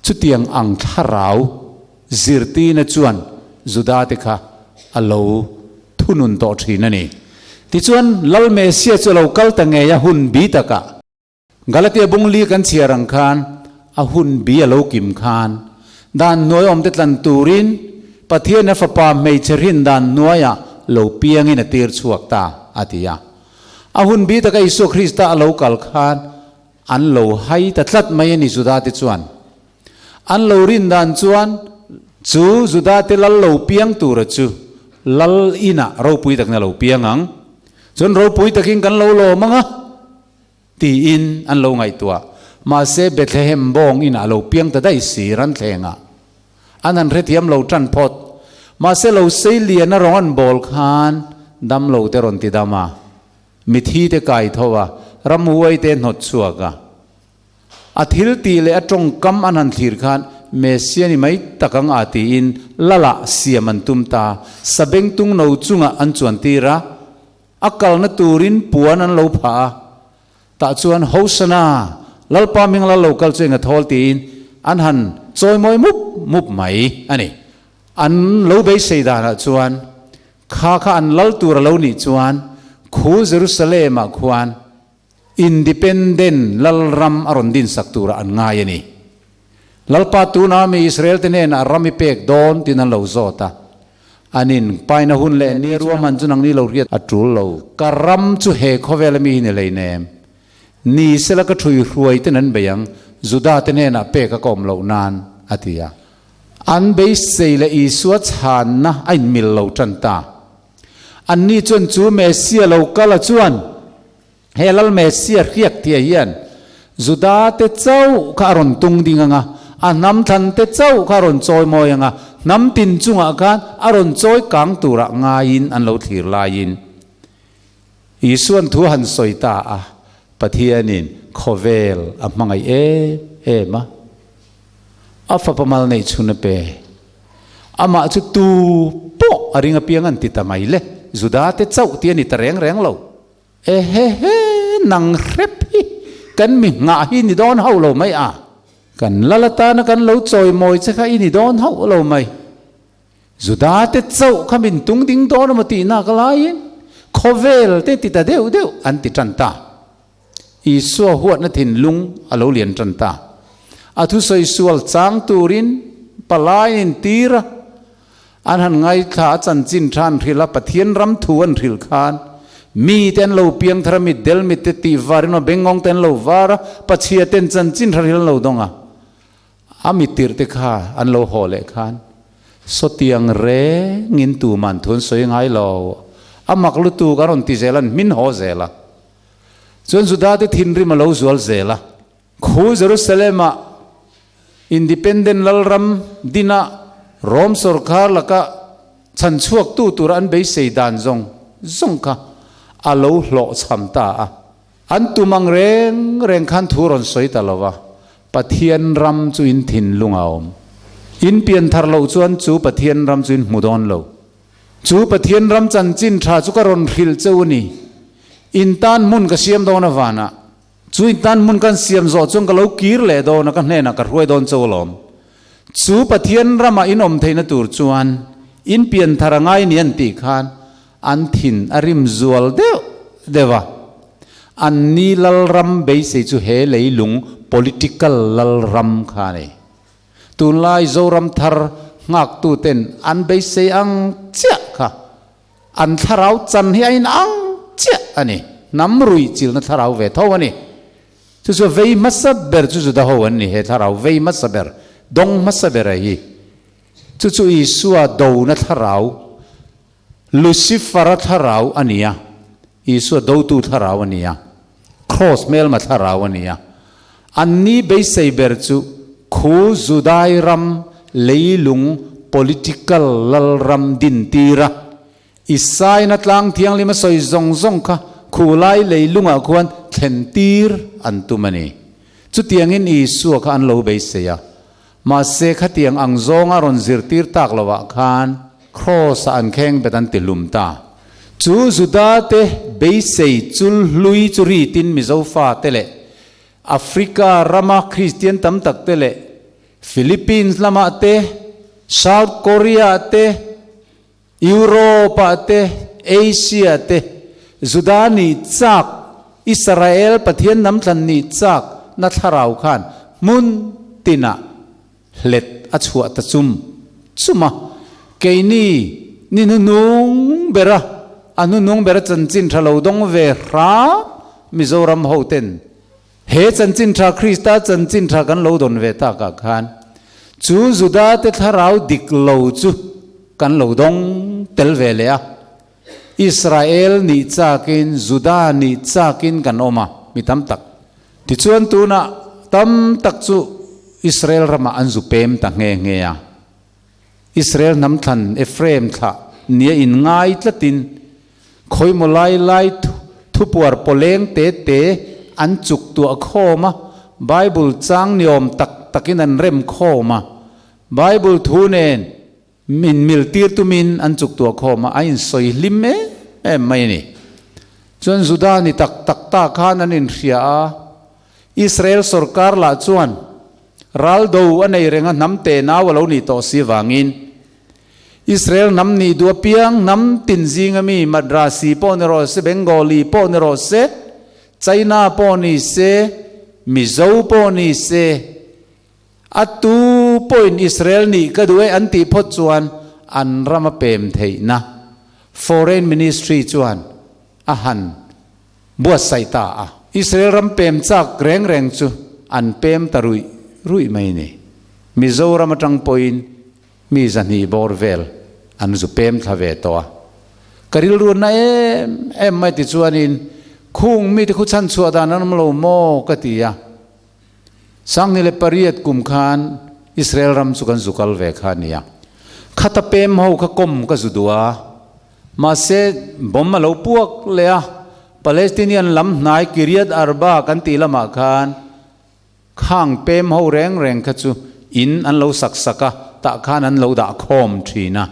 chutiang ang tharau zirti na chuan zuda te kha alo thunun to thina ni ti chuan lal mesia chu lo kal ta nge ya hun bi taka galatia bungli kan chiarang khan a hun bi alo kim khan dan noi om te tlan turin pathian na fa pa mei cherin dan noya lo piang in a tir chuak ta atia a hun bi taka isu krista alo kal khan an lo hai ta tlat mai ni zuda ti chuan an lo rin dan chuan chu zuda te lal lo piang tur chu lal ina ro pui tak na lo piang ang chon ro pui takin kan lo lo manga ti in an lo ngai tua ma se bethlehem bong ina lo piang ta dai si ran thlenga anan rethiam lo tran phot ma se lo sei lian na ron bol khan dam lo te ron ti dama mithi te kai thowa ramuai te not chuaka athil ti le atong kam anan thir khan mesiani mai takang ati in lala siaman tumta sabeng tung no chunga an chuan tira akal na turin puan an lo pha ta chuan hosana lalpa ming la local chenga thol tin an han choi moi mup mai ani an lo be seida na chuan kha kha an lal tur lo ni chuan khu jerusalem a khuan independent lalram aron din saktura an ngai ani lalpa tu na mi israel tenen arami pek don tinan lo zota anin paina hun le ni ruaman chunang ni lo riat atul lo karam chu he khovel mi ne leinem ni sela ka thui ruai tenan beyang juda tenen a pek ka kom lo nan atia an be seile isua chan na ain mil lo tanta an ni chon chu mesia lo kala chuan helal mesia riak tia hian juda te chau ka ron tung dinganga anam than te chau ka ron choi moyanga nam tin chunga kan aron choi kang tura ngain an lo thir lain isuan thu han soita a pathianin khovel amangai e ma afa pamal nei chuna pe ama chu tu po aringa piangan ti tamai le juda te chau ti ani tareng reng lo he nang repi kan mi nga hi ni don hau lo mai a kan lalata na kan lo choi moi che kha ini don hau lo mai juda te chau khamin tung ding don ma ti na kalai khovel te ti ta deu an ti tanta อีสัวหัวนัทินลุงอโลเลียนจันตาอาทุสอยสวลจางตูรินปลายนินตีระอันหันไงขาจันจินทานริลปะเทียนรำทวนริลคานมีเต็นโลเปียงทรมิดเดลมิตติวาริโนเบงงเต็นโลวาระปัจเจียเต็นจันจินริลโลดงอ่ะอามิติร์ติขาอันโลโหเลคานสตียงเรงินตูมันทุนสวยไงโลอามักลุตูการันติเซลันมินโฮเซล่ะส่วนสุดท้ายที่ทินริมาโลจวลเซล่ะคูเยรูซาเล็มอินดิเพนเดนต์ลัลรัมดินาโรมสุรคาร์ละก็ฉันช่วงตู้ตุรันเบย์เซดานซงค่ะอาโลหล่อช้ำตาอันตุมังเร่งขันทูรอนสวยตลอดปะเทียนรำจุอินทินลุงเอาอินเปียนทาร์โลจวนจูปะเทียนรำจุอินมุดอนโลจูปะเทียนรำจันจินทราจุกรอนฮิลเจ้านี่อินตันมุนก็เสียมโดนวานะจูอินตันมุนกันเสียมโจจงก็เล่ากีร์เล่โดนกันเน่นักรวยโดนเจ้าลมจูปะเทียนรำมาอินอมเทนตูร์จวนอินเปียนทาร์ไงเนียนติขานอันทินอาริมจวลเดวะอันนี้ลัลรัมเบย์เซจูเฮเลยลุง political ลัลรัมขานี่ตุลายโจรัมทาร์งักตูเต็นอันเบย์เซอังเจ้าค่ะอันทาราวจันเฮียอินอังเจ้าอันนี้น้ำรุยจิลนัทาราวเวทวันนี้จู่ๆเวย์มัสเบอร์จู่ๆดาววันนี้เฮทาราวเวย์มัสเบอร์ดงมัสเบอร์ไอ้จู่ๆอิสุอาดาวนัทาราวลูซิฟาร์ทาราวอันนี้อิสุอาดาวตูทาราวอันนี้ครอสเมลมาทาราวอันนี้อันนี้เบย์เซเบอร์จู่คูจุดายรัมเลยลุง political ลัลรัมดินตีระอิสายนัดลังเทียงลิมาสอยซงค่ะคูไลเลยลุงอาควันเข็นตีร์อันตุมันนี่จุดเตียงอินอิสุอาคันโลเบย์เซียมาเสกเตียงอังซงอารอนซิร์ตีร์ตักลวะคันครอสอันแข็งเปตันติลุมตาจูจุดาเตเบย์เซจุลลุยจุรีตินมิโซฟาเตเลแอฟริการามาคริสเตียนตั้มตักเตเลฟิลิปปินส์ละมาเตเซาท์เกาหลีเตยุโรปเตเอเชียเตจุดานีจักอิสราเอลประเทศน้ำทันนีจักนัทราวขานมุนตินะเล็ดอัจฉริยะจุมเกนี่นุ่งเบระอันนุ่งเบระจันจินทะเลดงเวรามิโซรัมโฮเทนเฮจันจินทราคริสตาจันจินทรากันโลดนเวตากาขานจูจุดาเตทาราวดิกโลจูกันโลดงเตลเวเลียอิสราเอลนี่จากินจุดานี่จากินกันออกมามีตั้มตักที่ชวนตูน่ะตั้มตักจูอิสราเอลรามาอันจุเปมตักเงียอิสราเอลน้ำทันเอฟเรมท่าเนี่ยอินง่ายละตินคอยมาไล่ทุบวัวโปเลงเตะอันจุกตัวโคมาไบเบิลจางนิยมตักินันเริ่มโคมาไบเบิลทูเนนมิลตีร์ตุมินอันจุกตัวโคมาไอ้สอยลิมไม่นี่จนสุดานี่ตักตาขานันอินเสียอิสราเอลสุรการละจวนรัลดูอันในเรื่องน้ำเตนาวเรานี่ต่อสีวางินอิสราเอลน้ำนี่ดัวเปียงน้ำตินซิงมีมัดราซีปอนเรอเซเบงกอลีปอนเรอเซไชน่าปอนิเซมิโซปอนิเซอัตูปอยน์อิสราเอลนี่ก็ด้วยอันติพจวนอันรามาเปมเทนะ foreign ministry จวนอาหันบวชใส่ตาอิสราเอลรำเปมจากแรงจูอันเปมตะรุยไม่นี่มิโซรามาจังปอยน์มีจันฮีบอร์เวลอันจูเปมทาเวตัวกริลรุนนะไม่ติดชวนินคุ้งมีที่คุชันชัวดานั้นมโลโมกติยาสังนิเลปริยตกุมขานอิสราเอลรำสุกันสุกัลเวขานียขัตเปมเฮาขกมก็สุดัวมาเสบอมมาโลพวกเลียปาเลสไตนียนลำนายกิริยตอาร์บากันตีละมาขานข้างเปมเฮาแรงขจูอินอันเราสักตะขานอันเราด่าคอมทีนะ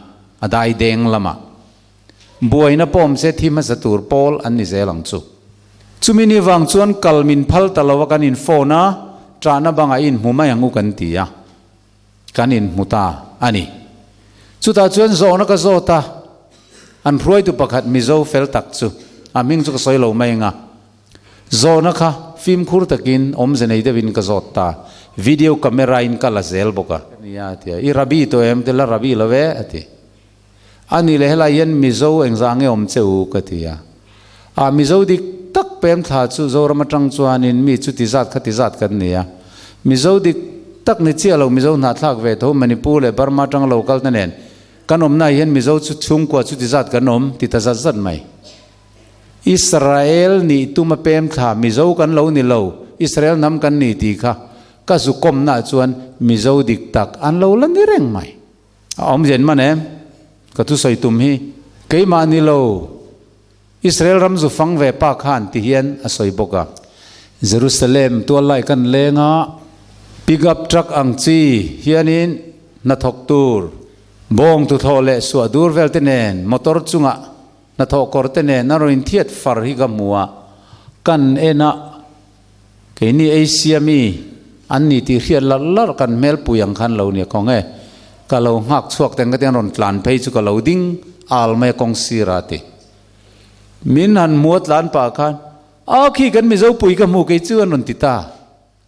อดายเดงละมาบวยนะปอมเสทิมาสตูร์ปอลอันนี้เซลังจูจุมินีวังชวนกัลมินพัลตะลวกันอินโฟนะจานะบังอินหูมายังอุกันตียกันอินมุตาอันนี้จุดตาชวนโซนักโซตาอันพรวยตุประคัดมิโซเฟลตักจูอามิงจุกสอยโลไม่งะโซนัก ฟิล์มคูร์ตะกินอมเจเนยเดวินกะจอดตาวิดีโอคาเมราอินกะลาเซลบกะนี่อาทิอีรับบีตัวเอ็มเตลารับบีละเวอาทิอันนี้เลยละยันมิโซเองจางเงอมเจ้ากะทิยามิโซดิตักเป็นท่าจูโจรมาจังจวนินมีจุดที่จัดขัดที่จัดกันเนี่ยมิโซดิตักนิเชียเรามิโซนัดลักเวทโฮมนิปูเลบาร์มาจังโลกัลนั่นเองกันอมนายยันมิโซชุดชุ่มกว่าจุดที่จัดกันอมที่ตาจัดไหมอิสราเอลนี่ตุมาเป็นท่ามิโซกันเรานี่เราอิสราเอลนำกันนี่ตีค่ะก็สุกมน่าชวนมิโซดิตักอันเราลันนี่เร่งไหมอมเห็นมันเองก็ทุสอยตุมฮีเกี่ยมานี่เราอิสราเอลรำจุฟังเวปากขันที่เฮียนอสอยบกะเยรูซาเล็มตัวไล่กันเลงะปิกับทรัคอังซีเฮียนินนัทฮกตูร์บงตุทอเลสวดูร์เวลเตเนนมอเตอร์จุงะนัทฮกคอร์เตเนนนารอินเทียดฟาร์ฮิกามัวกันเอนะเกี่ยนี่เอเชียมีอันนี้ที่เฮียนลัลกันเมลปุยังขันเราเนี่ยของก็เราหักสวกแต่งกันแต่รอนหลานไปจุกเราดิ้งอัลเมกงซีราติมินันมวดหลานปากันขี้กันมิโซปุยกับมูกจวนนติตา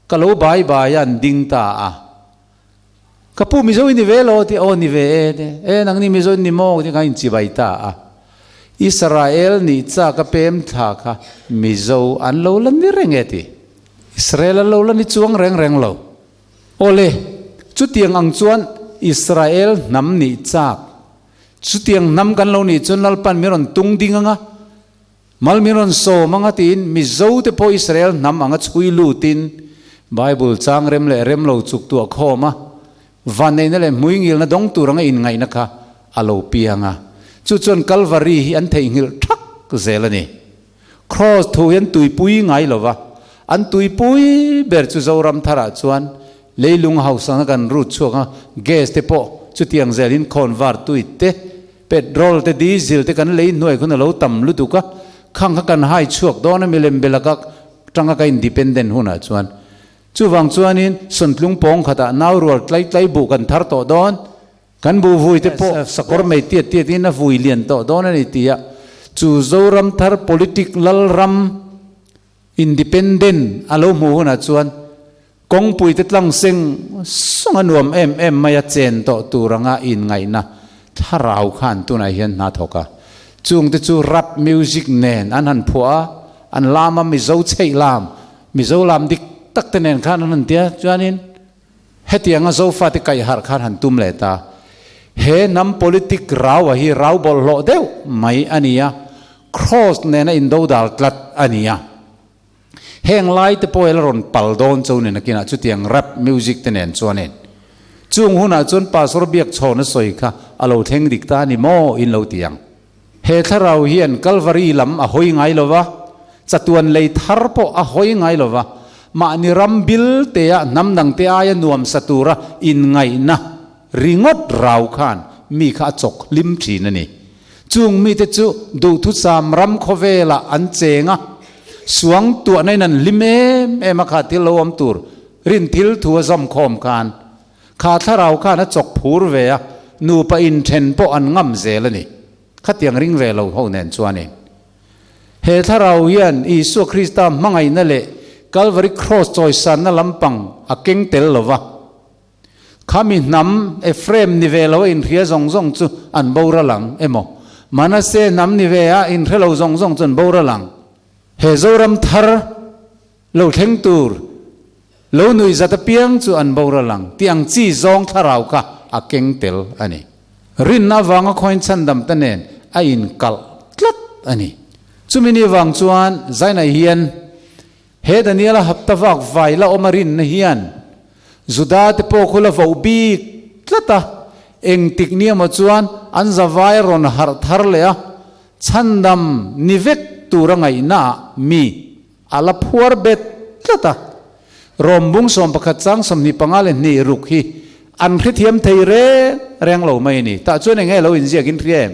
ก็เราบายยันดิ้งตาก็พูมิโซนิเวโลที่โอนิเวนังนี่มิโซนิโมที่กันจิบายตาอิสราเอลนี่จ้าก็เป็นท่าค่ะมิโซอันเราลันนี่เร่งเอติอิสราเอลเราลันนี่จวงเร่งเราโอเลจุดเตียงอังจวนอิสราเอลนำนี่จากสุดยังนำกันเรานี่จนนัลปันมีรอนตุงดิ้งอ่ะมัลมีรอนโซมังตินมิโซเตพออิสราเอลนำอ่ะช่วยลูตินไบเบิลจางเร็มเราจุกตัวข้อมาวันนี้นั่นแหละมุ้ยงิลนะดงตัวรังอินไงนะคะอาโลปียงอ่ะจุดจนคัลวารีอันเทงิลทักก็เซลนี่ครอสทูยันตุยปุยไงหรอวะอันตุยปุยเบิร์จุจาวรำธาราชวนเลยลุงเฮาสังกันรูดช่วงแก๊สเตปอจุดยังเซลินคอนวาร์ตุยเตเปโตรเตดีเซลเตกันเลยหน่วยคนเราต่ำลุตุกะข้างกันให้ช่วงโดนมิเลมเบลกักจังกันอินดิเพนเดนต์หุ่นชวนจู่วังชวนินสุนทรุงปองขดานาวรัวไกลบุกันทาร์โตโดนกันบูวุยเตปอสกอร์ไม่เตี้ยนี่นะวุยเลียนโตโดนนี่เตี้ยจู่โจรัมทาร์ political รัมอินดิเพนเดนต์อารมณ์หุ่นชวนกงปุยติดลังเซ็งส่งนวมไม่ยเจนต่อตัวรังอินไงนะถ้าเราขันตัวไหนเห็นนาทกะจุงติจูรับมิวสิกเนนอันหันผัวอันลามามิโซเชยลามมิโซลามดิกตักเตเนนขันนั่นเดียจวนนินเฮตียงโซฟาติกายหาร์ขันหันตุมเลตาเฮนำ politic เราวะฮีเราบอลโลเดวไม่อันนี้อะ cross เนนอินโดดัลตัดอันนี้อะแห่งไล่แต่พอเอลรอนปัลโดนโจนี่นักกินจุดยังแรปมิวสิกเตนชวนเองจุงหุ่นจนปัสรบียกโชนสวยค่ะอโลเทงดิกตานิโมอินโลตียงเฮถ้าเราเห็นกัลวารีลำอะหอยไงลวะจัตุวันเลยทาร์ปอะหอยไงลวะมานิรัมบิลเตียน้ำดังเตียยันนวมสตูระอินไงนะริงดเราขานมีข้าจกลิมทีนั่นนี่จุงมีแต่จุดูทุสามรัมโคเวละอันเจงะสวงตัวในนั้นลิเมมาขาดที่เราอมตูรรินทิลทัวซอมคอมการขาดถ้าเราข้านะจกผูรเวียนูปอินเทนปออันง่ำเซลนี่ขัดยังริงเวเราเขาเน้นชวนเองเฮถ้าเราเยันอิสุคริสต์มังไงนั่นแหละกัลวาริครอสจอยสันนั่นลำปังอาเก่งเตลลวะข้ามีน้ำเอฟเรมนิเวลว่าอินเทียซงจูอันบาวระหลังโมมานาเซน้ำนิเวียอินเทลซงจูอันบาวระหลังเฮโซรัมทาร์เราเทงตูร์เราหนุ่ยจัตเปียงจูอันบาวระหลังที่อังจีซองทาราวกะอาเก่งเตลอันนี้รินนาวังก็คอยชันดำตันเนนอินกัลตลัดอันนี้จูมินีวังจวนใจในเฮียนเฮดันเนียละหับตะวักไฟละอมารินในเฮียนจุดาติโปคุลฟาวบีตลัดตาเองติกเนียมาจวนอันจะไวรอนฮาร์ทาร์เลยอะชันดำนิเวกตัวรังไงน่ามีอาลาพัวเบ็ดละตารวมบุ้งสมประคัดจังสมนิปังอาเลนี่รุกฮีอันคริเทียมไทยเร่แรงเหล่าไม่นี่แต่ช่วยยังไงเราอินเสียกินเทียม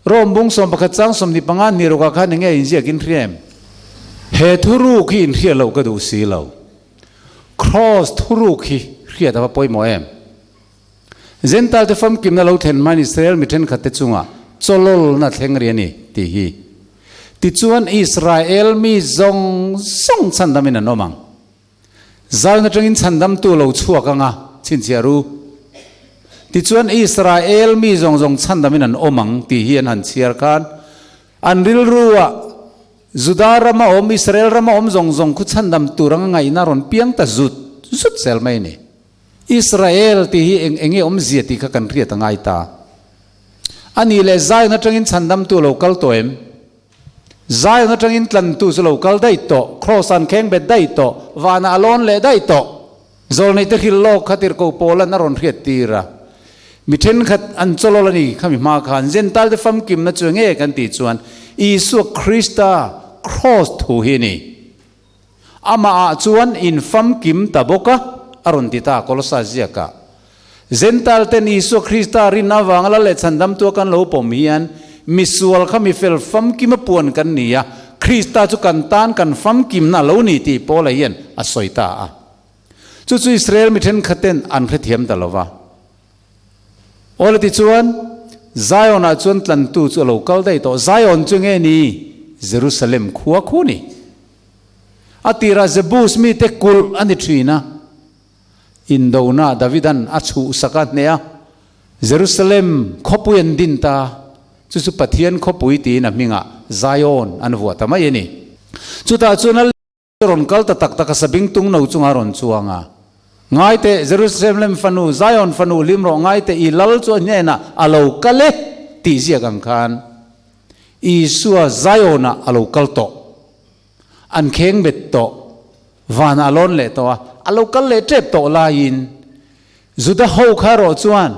รวมบุ้งสมประคัดจังสมนิปังอานี่รุกขันยังไงอินเสียกินเทียมเหตุรุกฮีอินเทียเราก็ดูสีเราครอสทุรุกฮีเรียแต่ว่าป่วยหมอเจนตัลเตฟัมกิมนาเราเทนมันอิสราเอลมิเทนขัดเตจุงะโซโลลนัดเฮงเรียนี่ตีฮี ติจวนอิสราเอลมีจงส่งฉันดำมินันอมังใจนั่นจังอินฉันดำตัวเราชั่วกังอ่ะชินเชียรู้ติจวนอิสราเอลมีจงฉันดำมินันอมังตีเฮียนหันเชียร์กันอันริลรัวจุดารามาอมอิสราเอลรามาอมจงคุฉันดำตัวรังไงนารอนเพียงแต่จุดเซลไม่เนี่ยอิสราเอลที่เองอมเสียติขกันเรียตั้งไงตาอันนี้เลยใจนั่นจังอินฉันดำตัวเราคัลตัวเอ็มใจนั่นจังอินตันตัวเราคัลได้โตครอสันแข็งเบ็ดได้โตวานาอลอนเลยได้โตโซนในตะคิลโลกขัดติรโกโปลันนารอนเรียตีระมิเทนขัดอันโซโลลานีขมิมาขันเจนตัลเดฟัมกิมนั่นจวงเอกันติจวนอิสุคริสต์ครอสทูฮินีอามาจวนอินฟัมกิมตะบกะอรุณติตาโคลสาเซียกะเจนตัลเตนอิสุคริสต์รินาวังละเลชันดัมตัวกันโลปมีอันมิสวลขมิเฟลฟัมกิมปวนกันนี่ยคริสต์จุกันตานกันฟัมกิมน่ะโลนี่ตีโปละเย็นอสอยตาจู่อิสราเอลมิเทนขัดเต็นอันเทียมตลอดโอเลติจวนไซออนจวนตันตูจุโลกัลได้ต่อไซออนจุงเอนี่เยรูซาเล็มขัวคูนี่อติราเซบูสมีเตกุลอันนี้ทรีนะอินโดนาดาวิดันอัชูสักัดเนี่ยเยรูซาเล็มขบุยันดินตาจู่ปะเทียนขบุยตีนะมิงะไซออนอันวัวทำไมนี่จู่ตาจวนรอนกัลตะตักตะกสบิงตุงนูจุงอารอนจวงอ่ะง่ายแต่เยรูซาเล็มฟันูไซออนฟันูลิมรอง่ายแต่อีลัลจวนเนี่ยนะอาโลกัลเลตีเสียกังคานอีสัวไซออนอาโลกัลโตอันเข่งเบ็ดโตวานาลอนเลตัวอาโลกัลเลเจ็บโตลายินจุดะฮูคารอจวน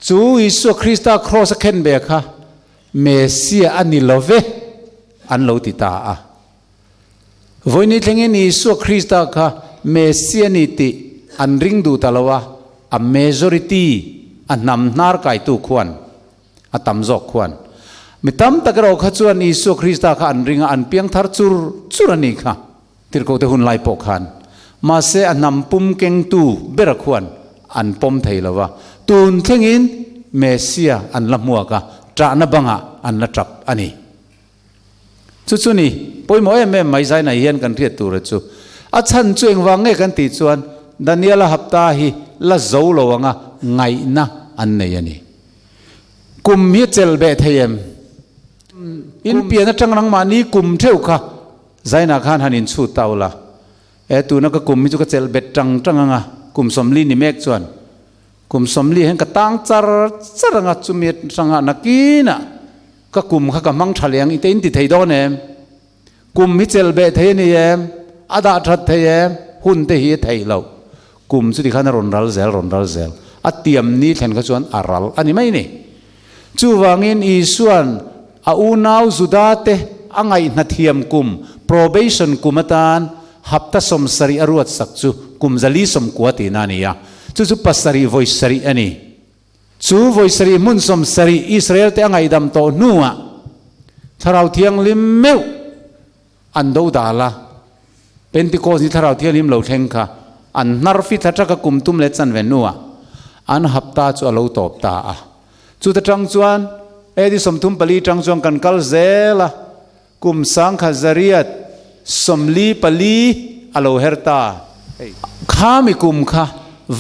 จูอีสัวคริสต์ครอสเคนเบค่ะเมสซิอาอันนิโลเวอันโลติตาอะวันนี้ทั้งนี้สุคริสต์ค่ะเมสซิอานิติอันริงดูตลอดอันเมจอริตี้อันนำนาร์กายตุขวัญอันตำจอกขวัญมิตามตะกร้อขจวนอิสุคริสต์ค่ะอันริงอันเพียงทาร์จุรนีค่ะที่เราจะหุ่นไล่ปกขันมาเสอันนำปุ่มเก่งตูเบรขวัญอันปมไทยละวะตูนทั้งนี้เมสซิอาอันละมัวค่ะจานบังอันละจับอันนี้จู่ๆนี่พอยมอยแม่ไม่ใช่ในเฮียนกันเรียตัวระจู่อาจารย์ช่วยวางเงกันติดส่วนดานิเอลฮับตาฮีละโจโลวังไงนะอันนี้นี่กุมมิเจลเบทเฮมอินเปียนจังนังมานีกุมเท่าค่ะใจนักขันหันินสู้เต่าละตัวนักกุมมิจุกเจลเบตจังงะกุมสมลีนี่เมกส่วนกุมสมลีเห็นกระตังจารงัดจุมีจังนักกีน่ะก็กุมข้ากำมังทะเลงอินเตอินติไทยโดนเองกุมมิเจลเบทเฮนี่เองอาดาทัดเทยหุ่นเทฮีไทยเรากุมสุดที่ขันรอนรัลเซลอัตเตียมนี้เห็นขจวนอารัลอันนี้ไม่นี่จู่วางอินอีส่วนอาณาวจุดาเตอังไงนัดเทียมกุม probation กุมตานฮับตัสสมสรีอรวดสักจู่กุมจะลีสมกวตินานียจู่ปัสสรี voice สรีอันนี้จู่ voice สรีมุนสมสรีอิสราเอลเตอังไงดำโตนัวถ้าเราเทียงลิมเมวอันดูดาละเป็นที่โคสิทาราเทียลิมเหลาเทงค่ะอันนารฟิทัชกกุมตุมเลชันเวนัวอันฮับตาจู่เหลาตบตาจู่ตะจังจวนดิสมทุมปลีจังจวนกันกัลเซละกุมสังขจริยตสมลีปลีอโลเฮรตาข้ามีกุมค่ะ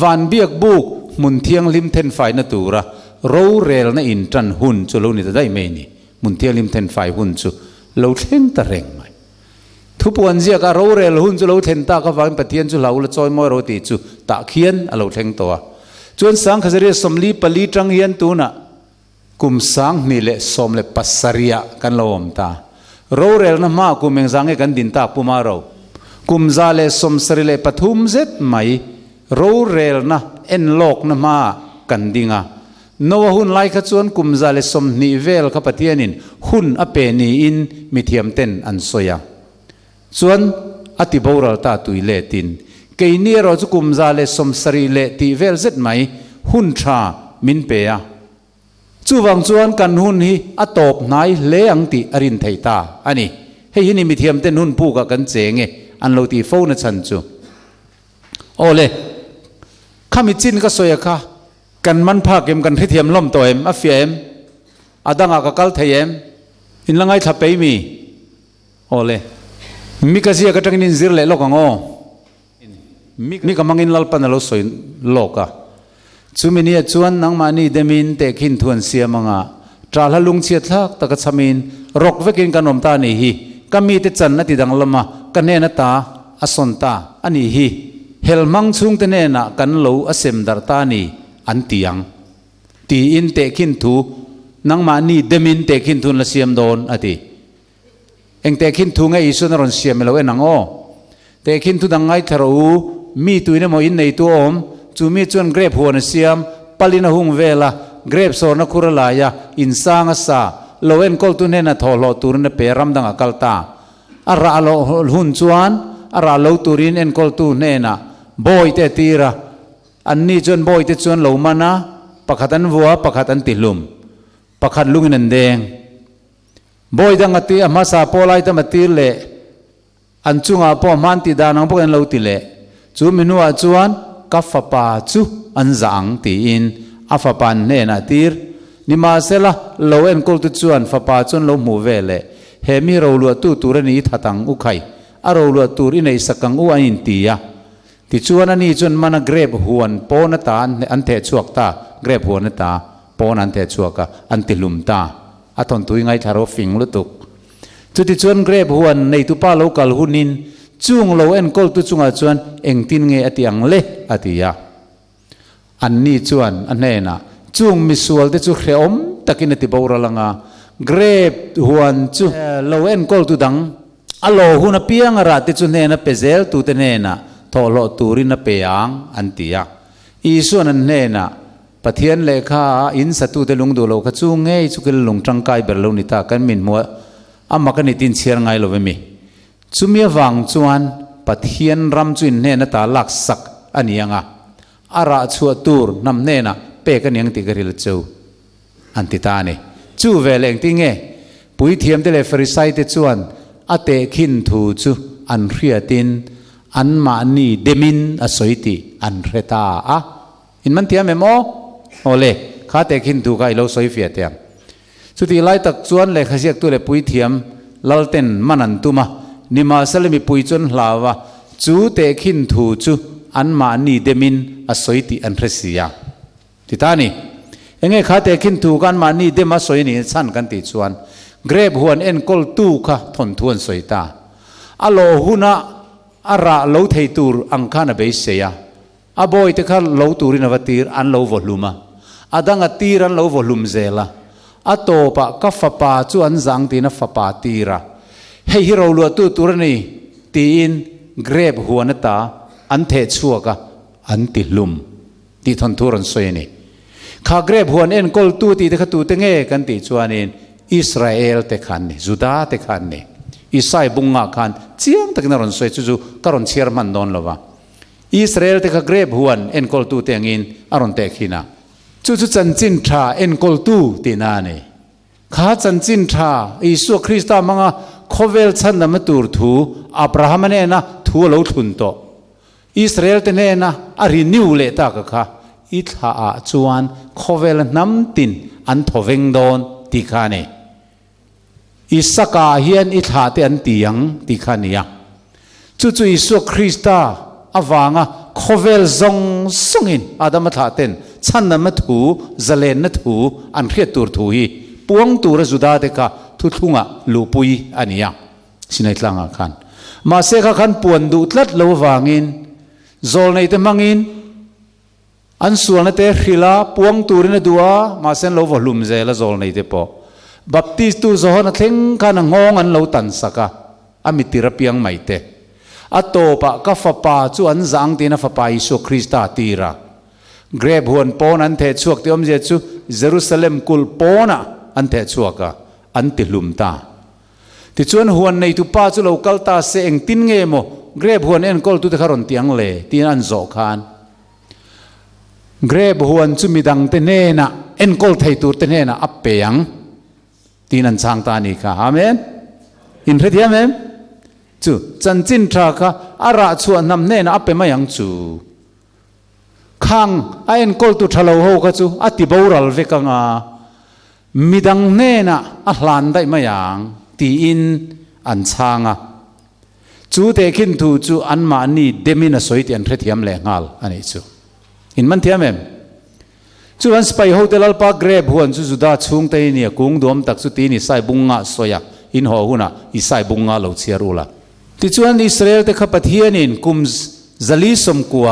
วันเบียกบุกมุนเทียงลิมเทนไฟนตูระโรเรลนอินจันหุนจู่เหลานี่จะได้ไม่นี่มุนเทียงลิมเทนไฟหุนจู่เหลาเทงตะเร่งทุกวันเสียก็เราเรียนหุ่นจุเราเทนตาก็ฟังปฏิญจุเราละจอยมอเราติจุตะเขียนเราเทงตัวจวนสังขจริยสมลีปลีจังเฮียนตัวน่ะกุมสังนี่แหละสมเลปัสสริยะกันเราอมตาเราเรียนนะมากุมเองสังเอกันดินตาปุมาเรากุมซาเลสมสริเลปทุมเซตไม่เราเรียนนะเอ็นโลกนะมากันดิงะโนวหุ่นไล่ขจวนกุมซาเลสมนิเวลขปฏิญนินหุ่นอเปนีอินมิเทียมเต้นอันโซยาส่วนอธิบาลตาตุยเลตินเกยนี่เราจะกุมซาเลสมสรีเลติเวลเซตไหมหุ่นชามินเปียจู่วังส่วนกันหุ่นฮีอตบนายเลอังติอรินไทตาอันนี้ให้ยินมีเทียมเต้นหุ่นผู้กับกันเจงอันเราตีโฟนชันจูโอเลข้ามิจินก็สวยค่ะกันมันพาเกมกันให้เทียมล้มตัวเอ็มอฟเฟมอดังอากาลเทียม อินละไงทับไปมีโอเลมีกษัตริย์ก็ตั้งนินซิร์เล่โลกังโอมีกำมังอินลัลปันเราสวยโลกะชุมินีจวนนังมานีเดมินเตคินทวนเสียมังะตราลลุงเชียทักตะกัสมินรกเวกินกันอมตานีฮีก็มีแต่จันนัติดังละมากันเนนตาอสนตาอันนี้ฮีเฮลมังซุงเตเนนะกันโลอเซมดาร์ตานีอันตียังตีอินเตคินทูนังมานีเดมินเตคินทุนละเสียมโดนอดีเองเตคินทูไงอิสุนรอนเสียมเราเอ็นังโอเตคินทูดังไงทารูมีตัวนี้มอินในตัวอมจูมีจวนเกรบหัวนัเสียมปลินาหุงเวลาเกรบโซนักุรลายาอินสางสาโลเอ็นกอลตุเนนะทอลตูรินเปรัมดังอักลตาอาราโลหุนจวนอาราโลตูรินเอ็นกอลตูเนนะบอยเตตีระอันนี้จวนบอยเตจวนโลมานะปักขันวัวปักขันติลุมปักขันลุงนันแดงบอยดังตีอามาซาโปไลตมาตีเล่อันจุงอาปอมันติดานังพวกนั้นเราติเล่จูมินัวจวนกัฟปาจูอันจังตีอินอาฟปันเนนาตีร์นิมาเซล่าโลเอ็นกอลตุจวนฟปาจวนโลมูเวเล่เฮมิเราลัวตูตูรนีทัตังอุไข่อาเราลัวตูรินในสักังอุอันตียาที่จวนนี้จวนมันเกรบหวนปอนตาอันเทชวกตาเกรบหวนตาปอนันเทชวกอันติลุมตาอัตอนตุยไงทารอฟิงลุตุกจุดที่จวนเกรบหวนในตุป้าโลกาลหุนินจุงโลเอ็นกอลตุจุงอาจวนเองตินเงอติยังเละอติยาอันนี้จวนอันเนน่ะจุงมิสวลเตจุเขอมตะกินติบาวรลังาเกรบหวนจุโลเอ็นกอลตุดังอโลหุนเปียงราติจุเนน่ะเปเซลตุเตเนน่ะทอโลตูรินเปียงอันติยาอีส่วนอันเนน่ะปะเทียนเลขาอินสัตุเตลุงดูโลกจุงเงยจุกลงจังไกเบลลุนิตากันมินมัวอามากันนิตินเชียงไงโลเวมีจุมีวังจวนปะเทียนรำจุนเนน่ะตาลักสักอันยังอาราชัวตูร์นำเนน่ะเปกันยังติกริลจูอันติตานี่จูเวลเองติงเงปุยเทียมเตเลฟริไซเตจวนอเตคินทูจูอันเรียตินอันมานีเดมินอสอยติอันเรตาอินมันเทียมเอโมโอเลข้าเตคินทูกันเราสอยเฟียเทียมสุดที่ไล่ตักจวนเลยข้าเสียกตัวเลยปุยเทียมลลเตนมันอันตุมานิมาสเลมีปุยจนลาวะจูเตคินทูจูอันมานีเดมินอสอยติอันเรเซียติตานี่เองข้าเตคินทูกันมานีเดมาสอยนี่สั้นกันติจวนเกรบหวนเอ็นกอลตูค่ะทนทวนสอยตาอโลหุนะอาราโลเทตูร์อังคานาเบสเซียอาบอยเตค่ะโลตูรินาวตีร์อันโลวอลูมาอาดังอตีรันโลวอลูมเซลาอาโตปะกัฟปาจูอันจังตีนฟปาตีระเฮฮิโรลัวตูตูรนีตีนเกรบหัวนตาอันเทชัวกะอันติลุมตีทนทุรันสวยนี่ข้าเกรบหัวนเอ็นกอลตูตีเตค่ะตูเตงเงกันติจวนเองอิสราเอลเตขันนี่จุดาเตขันนี่อิสราเอลบุงงาขันเจียงตะกันรันสวยจู่ๆกรอนเชียร์มันโดนละวะอิสราเอลเตค่ะเกรบหัวนเอ็นกอลตูเตงินอารอนเตขินะจู่ๆจันจินทราเอ็นกอลตูตีนานี่ข้าจันจินทราอิสุคริสต์มังอ่ะโคเวลชันนำมาตูร์ทูอับราฮัมเนี่ยนะทูเราทุนโตอิสราเอลเตเนี่ยนะอารินิวเลตากะค่ะอิทาอาจวนโคเวลน้ำตินอันทเวงโดนติคานีอิสกาเฮียนอิทาเตอันตียังติคานียังจู่ๆอิสุคริสต์อวางะโคเวลซงซงอินอาดามทาเตนชันนำมาทูเจเลนนทูอันเรียตูร์ทูฮีปวงตูรจุดาเตกะทุทุงะลูปุยอันนี้ยังสินัยตลังอาคันมาเสกขันปวนดูตลัดโลวางินโซลในเตมังอินอันส่วนนั้นเตะขิลาปวงตูรินดัวมาเส้นโลวอลุมเจละโซลในเตปอบัพติสตูโซฮนัทเฮงกันงงอันโลตันสักะอามิติระเปียงไม่เตะอัตโตปะกัฟปาจูอันจังตีนฟปาอิสุคริสต์ตีระเกรบหวนปอนันเทชวกที่อมเจจูเยรูซาเล็มกุลปอนะอันเทชวกะอันติลุมตาที่ชวนหวนในทุป้าจุโลกัลตาเสงตินเงโมเกรบหวนเอ็นกอลตุเตคารอนเตียงเลตีนันโจคานเกรบหวนจุมิดังเตเนนะเอ็นกอลไทตูเตเนนะอัปเปียงตีนันช่างตานิกาอาเมนอินเทเดียมจูจันจินทราคะอาราชวนนำเนนะอัปเปมายังจูข้างเอ็นกอลตุทะเลาโฮกจูอติบาวรัลเวกังอา มีดังเน่นะอัลลันได้มาอย่างตีอินอันช่างจูเตคินทูจูอันมานี่เดมินาสวยที่อันเทียมแรงงาอันนี้จูอินมันเทียมเองจูอันสไปโฮเทลปาเกรบหัวจูจุดาชุ่งเตนี่กุ้งดวมตักสุตีนี่ใส่บุงงาสวยอินหัวหุ่นะอิใส่บุงงาเหล่าเชียรุละที่จูอันอิสราเอลเตขับปะเทียนินกุมซาลีสมกัว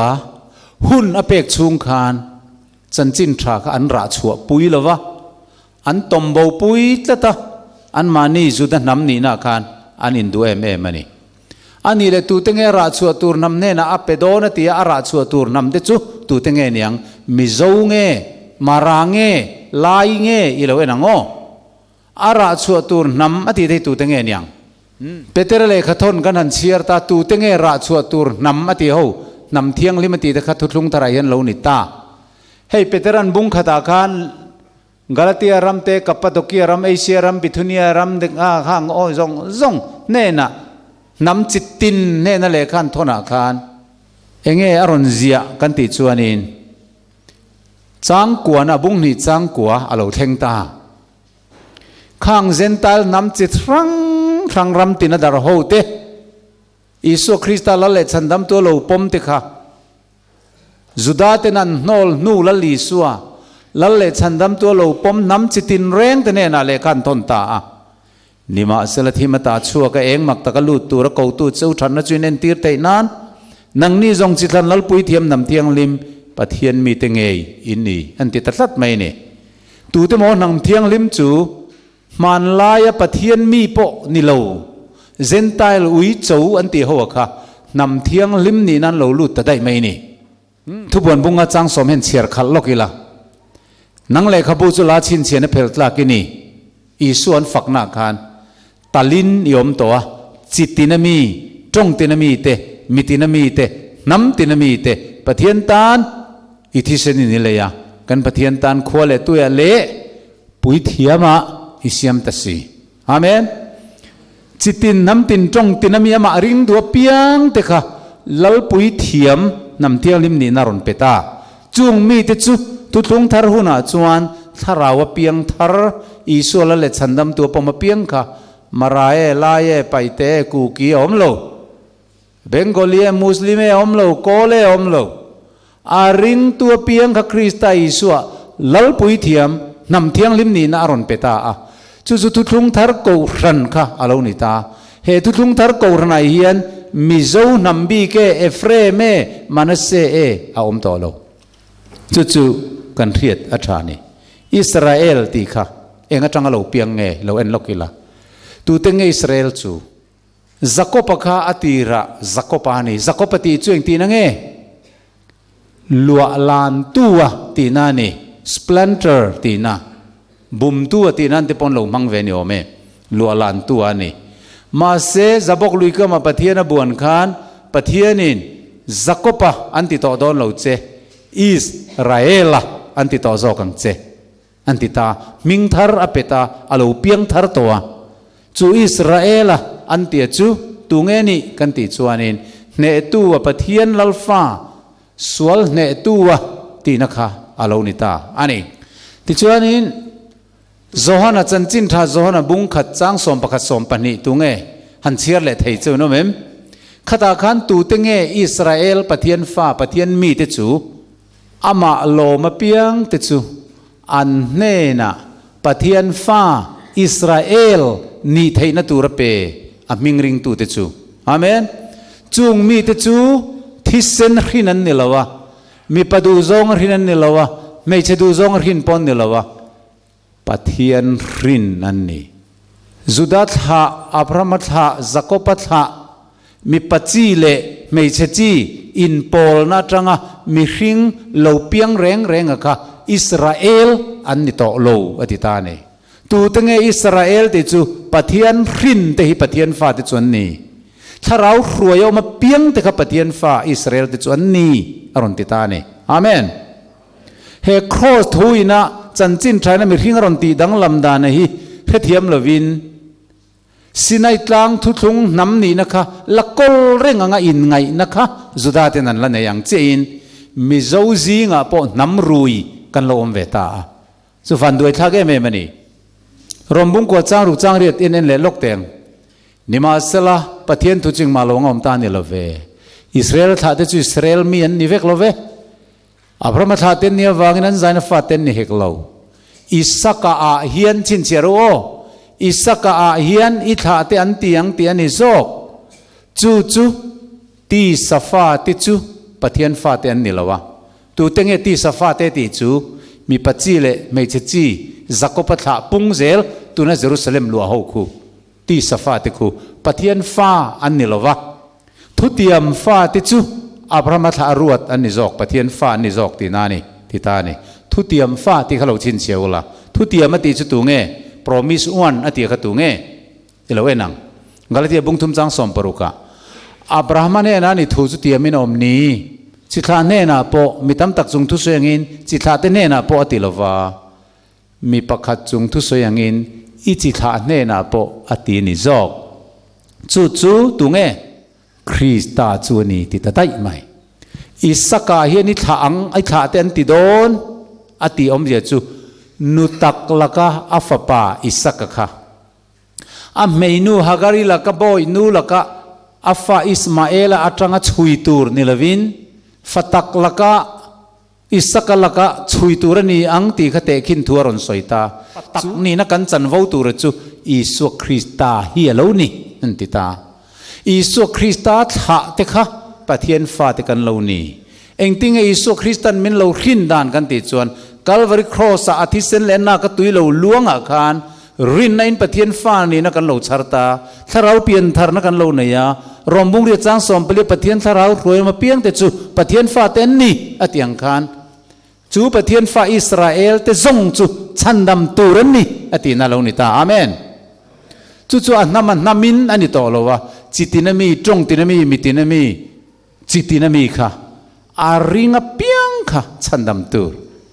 หุ่นอเปกชุ่งคานจันจินทราอันราชัวปุยละวะอันตมบูปุยตะตะอันมานี่จุดน้ำนี่นาคานอันอินดูมันนี่อันนี้เลยตูเตงราชัวตูร์น้ำเนน่ะอัปเปโดนตีอาราชัวตูร์น้ำเดจูตูเตงเนียงมิโซงเงมารางเงลายเงอีโลเอนังโออาราชัวตูร์น้ำอติเดตูเตงเนียงเปเตอร์เลยขัดทนกันหันเชียร์ตาตูเตงราชัวตูร์น้ำอติหูน้ำเทียงลิมติเดขัดทุลุงทรายยันโลนิตาให้เปเตอรันบุงขัดอาคารกาลาติอารัมเตกัปปะโตกีอารัมเอเชียอารัมบิทุนีอารัมเด็กข้างโอ้ซงเน่น่ะน้ำจิตตินเน่นั่นเลยขันทนาคารเองอารอนเซียกันติดชวนินจังกัวนะบุงนี่จังกัวอารมณ์เทงตาข้างเซนตัลน้ำจิตรังรำตินดาร์โฮเตอิสุคริสต์ละเล็ดสันดำตัวเราปมเตค่ะจุดาเตนันโนลนูละลีสัวละเล็ดสันดำตัวเราปมน้ำจิตตินเร่งเตเนน่ะเลยขันทนตานิมาเสลทิมตาชัวก็เองมักตะกลูตัวระกตูเจ้าทันนะจุนเอนตีร์เตนั้นนังนี่จงจิตลันลปุยเทียมนำเทียงลิมปะเทียนมีเตงเออินนี่อันติตัดไม่เนี่ยตูเตมอนังเทียงลิมจูมันลายปะเทียนมีโปนิโลเซนไตล์อุยจูอันติหัวค่ะนำเทียงลิมนี่นั้นเราลุดแต่ได้ไม่เนี่ยทุบวนบุงอาจังสมเห็นเชียร์ขัดลกิละนังเลยขบูจุลาชินเชียนเพลตลากินีอีส่วนฝักหน้าคานตาลินยมตัวจิตตินามีจงตินามีเตมิตินามีเตน้ำตินามีเตปะเทียนตานอิทิเสนินิเลยะกันปะเทียนตานขวเลตุยเละปุยเทียมาอิเสียมตัสีอาเมนจิตตินน้ำตินจงตินามีมาริงตัวเปียงเตค่ะลลปุยเทียมน้ำเทียงลิมนีนารอนเปตาจุงมีเตจุตุลงทารหุนาจวนทาราวเปียงทารอิสุลเลชันดำตัวปมเปียงค่ะมาราเอลายไปเตกูกีอมโลเบงโกลีมุสลิมอมโลโกเลอมโลอาริงตัวเปียงกับคริสต์อิสุลลปุยเทียมนำเทียงลิมนีนารอนเปตาจุจุทุงทารโกรันค่ะอาลูนิตาเฮทุงทารโกรันไอเฮียนมิโซนัมบีเกเอฟเรเมมานัสเซเออาอมโตโลจุกันเทียดอัจฉานีอิสราเอลตีค่ะเองจังเราเปียงเงเราเอ็นลกิละตูเตงอิสราเอลจูจักรปะข้าอติระจักรปานีจักรปฏิจุเองตีนังเงลัวลานตัวตีนานีสเปลนเตอร์ตีนาบุมตัวตีนันที่ปนเรามังเวนิโอเมลัวลานตัวนี่มาเซจับกลุยก็มาปะเทียนบวนคานปะเทียนินจักรปะอันติต่อดอนเราเจอิสราเอลอันติต่อโจกังเจอันติตามิงทาร์อเปตาอาลูเปียงทาร์ตัวจูอิสราเอลอันติจูตุงเอนี่กันติจวนินเนตัวปะเทียนลัลฟาสวลเนตัวตีนักะอาลูนิตาอันนี้ติจวนินโจฮันจันจินทาโจฮันบุงขัดจังสมปะขัดสมปนิตุงเอหันเชียร์เลทให้เจ้าโนเมมขัดอาคารตูเตงเออิสราเอลปะเทียนฟ้าปะเทียนมีเตจูอามาโลมาเปียงเตจูอันเนน่ะปะเทียนฟ้าอิสราเอลนี่ไทยนัตุระเปอามิงริงตูเตจูอาเมนจุงมีเตจูทิเซนรินันนิลาวะมีปะดูซองรินันนิลาวะไม่ใช่ดูซองรินปอนนิลาวะปะเทียนรินนันนี่จุดัตฮะอับรามัตฮะจักรปัตฮะมีปัจจีเลไม่ใช่จีอินโพลนาจังะมีหิงโลเปียงแรงอะค่ะอิสราเอลอันนี้ต่อโลอธิตานี่ตูตั้งอิสราเอลติจูปะเทียนรินแต่ฮิปะเทียนฟ้าติจวนนี้ถ้าเรารวยเอามาเปียงแต่กับปะเทียนฟ้าอิสราเอลติจวนนี้อรุณติตานี่อาเมนเฮครอสทุยนะจันจินใช้นะมีหิงอรุณติดังลำดานะฮิเฮเทียมลวินสินัยตลางทุทุงน้ำนี่นะคะละกอลเร่งงาอินไงนะคะจุดาเตนันละเนี่ยยังเจนมิโซซีงะปอน้ำรุยกันลมเวตาสุฟันด้วยท่าแกเมมันนี่ รวมบุ้งกวดจ้างรูจ้างเรียดอินเอ็นเล่ลกเตียงนิมาสละปะเทียนทุจิงมาลงอมตานิลเวอิสราเอลท่าเตจูอิสราเอลมีอันนิเวกลเวอับราฮัมท่าเตนเนียวางนั้นใจนัฟาเตนนิเฮกลาวอิสกาอาเฮียนชินเชโรอิสกาอาเฮียนอิท่าเตอันตียงตีอันนิโซกจูตีสฟาติจูปะเทียนฟาเตนนิลวะตูเตงเอตีสฟาเตติจูมีปัจจิเลไม่เจจีจักรพัฒน์ปุงเซลตูน่าเยรูซาเล็มลัวฮาวคูตีสฟาติคูปะเทียนฟ้าอันนิลวะทุติยมฟ้าติจูอับราฮัมท่ารวดอันนิจอกปะเทียนฟ้านิจอกตีนานีที่ตานีทุติยมฟ้าที่เขาชินเชียวละทุติยมติจุตุงเอ promise อ้วนอติขตุงเอเอลเวนังกาลที่บุ้งทุ่มจังสมปรุกะอับราฮัมเนี่ยนะนี่ทุจุติยมินอมนีจิตลาเนน่ะปอมีตั้มตักจุงทุสยังอินจิตลาเตเนน่ะปออติลวามีประคัดจุงทุสยังอินอีจิตลาเนน่ะปออตินิจอกจูตุงเอคริสตาจูนี่ติดได้ไหมอิสกาเฮียนิทางไอทาเตนติโดนอติอมเจจูนุตักละกะอัฟปาอิสกะค่ะอเมนูฮักริละกะบอยนูละกะอัฟอิสมาเอลอัตรังชุยตูร์นิลวินฟัตักละกะอิสกะละกะชุยตูร์นี่อังตีขะเตขินทัวรอนสอยตาตักนี่นักกันจันวาวตูร์จูอิสุคริสตาเฮียโลนี่นันติตาอิสุคริสตาทะเตคะปะเทียนฟ้าเตกันโลนี่เองติงอิสุคริสตันมินโลขินดานกันติจวนกัลวาริครอสอาทิเซนเลนนักตุยโลล้วงอาคารรินในปะเทียนฟ้านี่นักกันโลชาร์ตาถ้าเราเปลี่ยนทาร์นักกันโลเนี่ยรวมบุงเรียจางสมเปลี่ยนปะเทียนถ้าเรารวยมาเปลี่ยนแต่จูปะเทียนฟ้าเต็นนี่อติยังคานจูปะเทียนฟ้าอิสราเอลแต่ทรงจูชันดำตูรันนี่อตินาโลนิตาอาเมนจู่ๆอันนั้นมันนามินอันนี้ต่อเลยว่าจิตินามีจงตินามีมิตินามีจิตินามีค่ะอาริงเปียงค่ะชันดำตู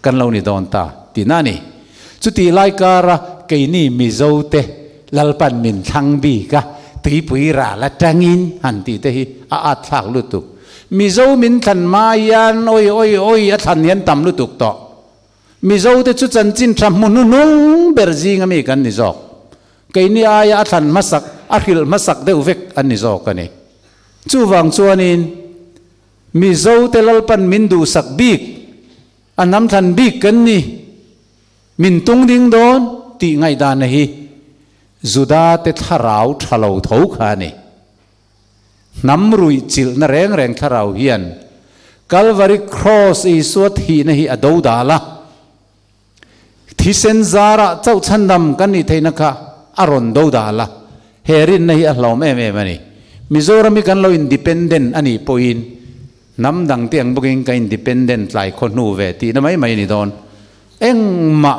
กันเรานี่โดนตาตินานี่จุดที่ไล่การะเกนี่มิโซเตลัลปันมินทังบีกะตีปุยราละจังอินหันตีเตหิอาทากลุตุกมิโซมินทันมายันโอยทันยันตำลุตุกต่อมิโซเตจุจันจินทำมุนุนุงเบอร์จิงอเมริกันนิจอกเกนี่อายาทันมาสักอาคิลมาสักเดอุเวกอันนิจอกกันนี่จู่วังชวนินมิโซเตลัลปันมินดูสักบีกอันน้ำทันบีกกันนี่มินตุงดิ้งโดนตีไงดานนี่จุดาเตทาราวทะเลาทาวขานี่น้ำรุยจิลนแรงทาราวเฮียนกัลวาริครอสอีสวดฮีนี่อดูดาละที่เซนซาระเจ้าชันดำกันนี่เทนะคะอารอนดูดาละเฮรินนี่อัลลอฮ์แม่มันนี่มิโซรามิกันเราอินดิเพนเดนต์อันนี้พอยน์น้ำดังเตียงบุกิงกันอินดิเพนเดนต์หลายคนหูเวทีนั่นไม่นี่โดนเอ็งมา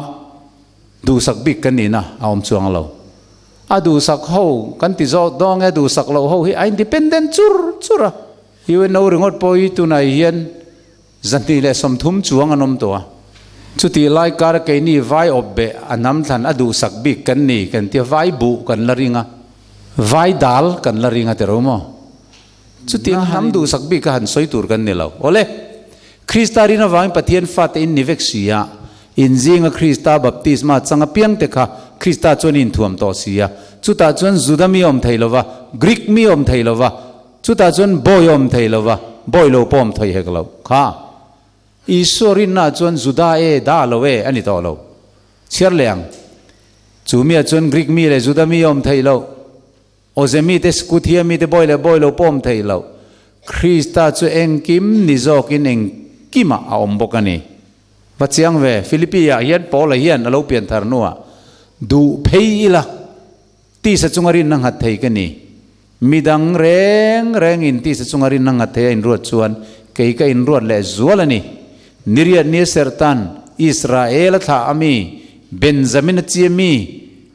ดูสักบิกกันนี่นะเอาช่วงเราดูสักเขากันติดจอดองดูสักเราเขาให้อินดิเพนเดนต์จุระฮิวเนอร์งดปอยตุนายเฮียนจันทีเลสมทุมจวงอนมตัวจุดที่ไล่การเกนี่ไว้อบเบะอันน้ำทันดูสักบิกกันนี่กันที่ไว้บุกันละริงะไว้ดัลกันละริงะเตรู้มั้ยจุดที่น้ำดูสักบิกกันสวยตูร์กันนี่เราโอเล่คริสตารินาวังปะเทียนฟาตอินนิเวกซียอินซิงคริสตาบัพติสมาจังเปียงเตคะคริสตาจวนอินทวมโตเสียจุดตาจวนจูดามีอมไทยลวะกรีกมีอมไทยลวะจุดตาจวนบอยอมไทยลวะบอยโลปอมไทยเฮกลาวค่ะอิสรินนาจวนจูดาดาลเวอันนี้ต่อเราเชื่อเลี้ยงจูมีจวนกรีกมีเลยจูดามีอมไทยลาวโอเซมีเตสกุทีมีเตบอยโลปอมไทยลาวคริสตาจวนเองกิมนิจอกอินเองกิมาอมบกันนี่วัดเชียงเวฟิลิปปินส์เฮียนปอลเฮียนเราเปลี่ยนทารนัวดูเพย์ละที่สัจงารินนังหัดไทยกันนี่มีดังแรงอินที่สัจงารินนังหัดไทยอินรวดชวนเกี่ยกับอินรวดเละจัวละนี่นิริยเนเซอร์ตันอิสราเอลท่าอามีเบนจามินเจียมี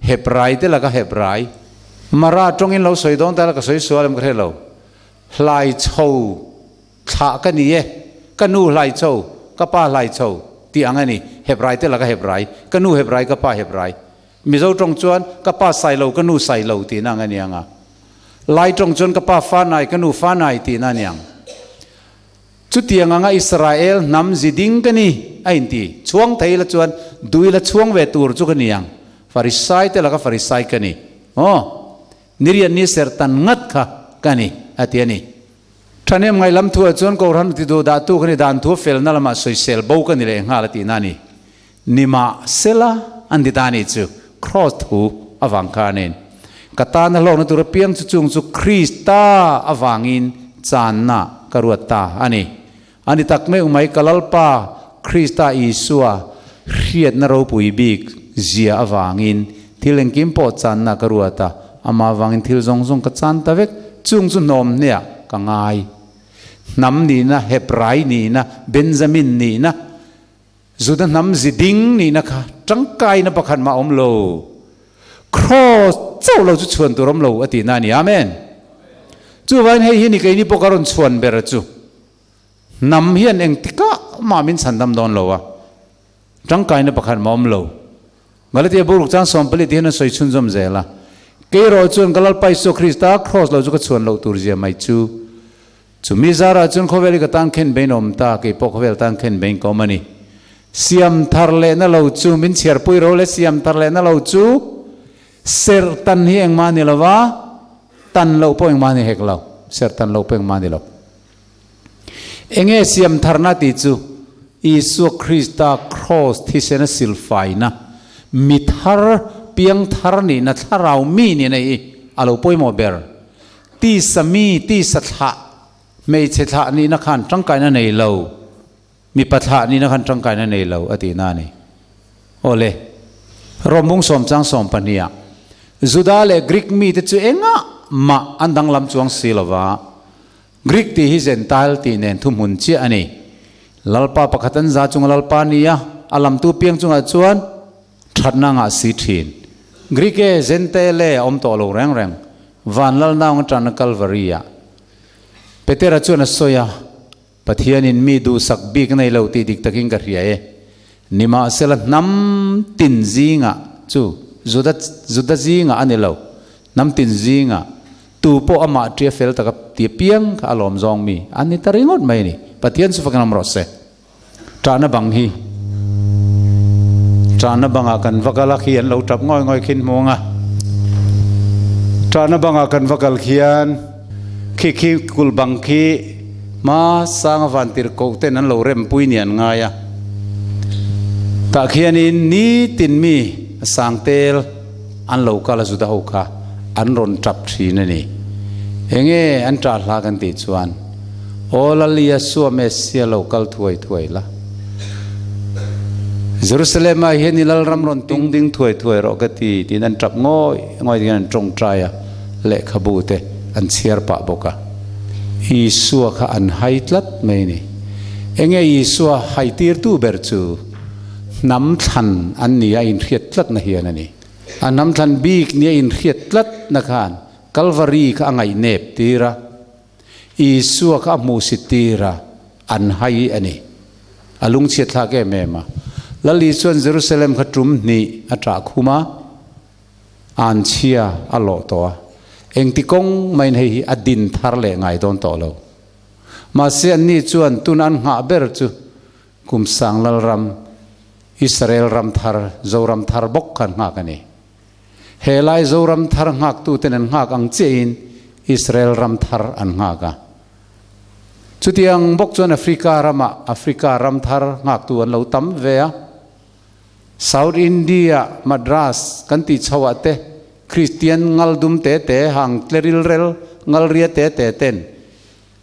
เฮบรายเตละก็เฮบรายมาราตรงอินเราสวยดองแต่ละก็สวยสวยมันก็เท่าเราลายโชท่ากันนี่เย่กันนู่ลายโชก็ป้าลายโชที่อังนี่เฮบรายเตละก็เฮบรายกันนู่เฮบรายก็ป้าเฮบรายมิโซตรงจวนก็ป้าใส่เรากันนู่ใส่เราที่นั่งอันนี้อ่ะลายตรงจวนก็ป้าฟ้าไหนกันนู่ฟ้าไหนที่นั่นยังจุดที่ยังอิสราเอลนำจิดิงกันนี่ไอ้ที่ช่วงไทยละจวนดุยละช่วงเวตูร์จุกันนี่ยัง farisai te laka farisai kani nirian ni sertan ngat kha kani atiani thane ngai lam thu chon ko ran ti do da tu kani dan thu fel na lama soi sel bo kani le ngalati nani nima sela anditani chu cross thu awangkanen katana lo na tur piang chu chung chu Krista awangin channa karuata ani takme umai kalalpa Krista Isua riat na ro pui bik zia awangin thileng kim po channa karuata ama awangin thil zong ka chan tawek chung chu nom nia kangai nam ni na Hebrai ni na Benjamin ni na zuda nam ziding ni na kha tangkai na pakhan ma om lo cross chau lo chu chuan turam lo ati na ni amen chu wan hei hi ni kai ni pokaron chuan ber chu nam hian eng tika ma min sandam don lo wa tangkai na pakhan ma om lo ngalati buruk chang som pali ti na soi chun jom zela ke ro chun galal pai so Krista cross lo chu ka chuan lo tur je mai chu mi zara chun khoweli ka tan khen benom ta ke pokvel tan khen ben ko mani siam tharle na lo chu min cher pui ro le siam tharle na lo chu ser tan hi eng mani lawa tan lo po eng mani hek lo ser tan lo po eng mani lo enge siam tharna ti chu Isu Krista cross thi sena silfai na mithar piang thar ni na tharau mi ni nei alo poi mo ber ti sami ti satha mei che tha ni na khan tangkai na nei lo mi patha ni na khan tangkai na nei lo ati na ni ole romung som chang som pania Juda le Greek mi te chu enga ma andang lam chuang silova Greek ti hi Gentile ti nen thum hun chi ani lalpa pakhatan za chung lalpa niya alam tu piang chung a chuan thatna nga si thin Greek e Gentile om to lo reng van lal naung tan Calvaria petera chuan a soya pathian in mi du sak bik nei lo ti dik taking ka ria e nima sela nam tin zinga chu zuda zinga anilo nam tin zinga tu po ama tria fel taka ti piang ka alom zong mi ani taringot mai ni pathian su fakanam rose trana bang hi trana banga kan vakala khian lo tap ngoi khin monga trana banga kan vakal khian khi kul bang khi ma sang van tir ko ten an lo rem pui nian nga ya ta khian in ni tin mi sang tel an lo kala zuda ho kha an ron trap thi na ni enge an tra hla kan ti chuan olalia su mesia local thuai la Jerusalem a hian ilal ram ron tung ding thuai ro ka ti tin an trap ngoi tin trong traya le khabu te an chiar pa boka Isu kha an haitlat mai ni enge Isu haitir tu ber chu nam than an nia in khiat tlat na hian ani an nam than bik nia in khiat tlat na khan Calvary kha angai nep tira Isu kha mu sitira an hai ani alung chiat tha ke mema lali chuan Jerusalem kha tum ni atra khuma an chia alo to eng ti kong main hei adin thar le ngai don to lo ma se an ni chuan tun an nga ber chu kum sang lal ram Israel ram thar zoram thar bok khan nga kani helai zoram thar ngak tu ten an ngak ang chein Israel ram thar an nga ka chutiang bok chuan Africa ram thar ngak tu an lo tam ve a South India Madras kan ti chawate Christian ngal dum te hang tleril rel ngal ria te ten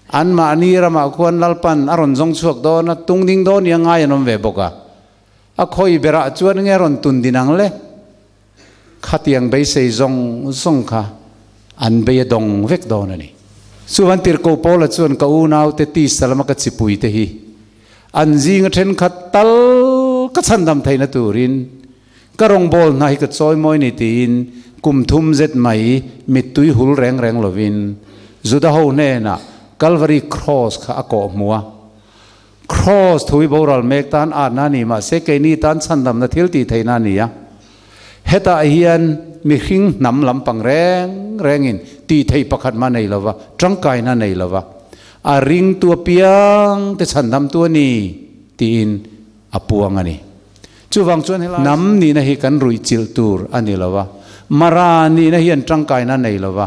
an ma ani rama khuan lalpan aron jong chuak do na tung ding do nia ngai anom ve boka a khoi bera chuan nge ron tun dinang le khatiang be sei zong kha an be dong vek do na ni suwan tir ko pola chuan ka u nau te ti salama ka chipui te hi an jing then khatal ka chandam thaina turin karong bol nai ka choi moi ni tin kum thum zet mai mitui hul reng lovin zuda ho ne na Calvary cross kha ako muwa cross thui boral mek tan a na ni ma se ke ni tan chandam na thil ti thaina ni ya heta hian mi hring nam lampang rengin ti thei pakhat ma nei lova tangkai na nei lova a ring tu piang te chandam tu ni tin apuang ani chu wang chuan nam ni na hi kan rui chil tur ani lawa mara ni na hian tangkai na nei lawa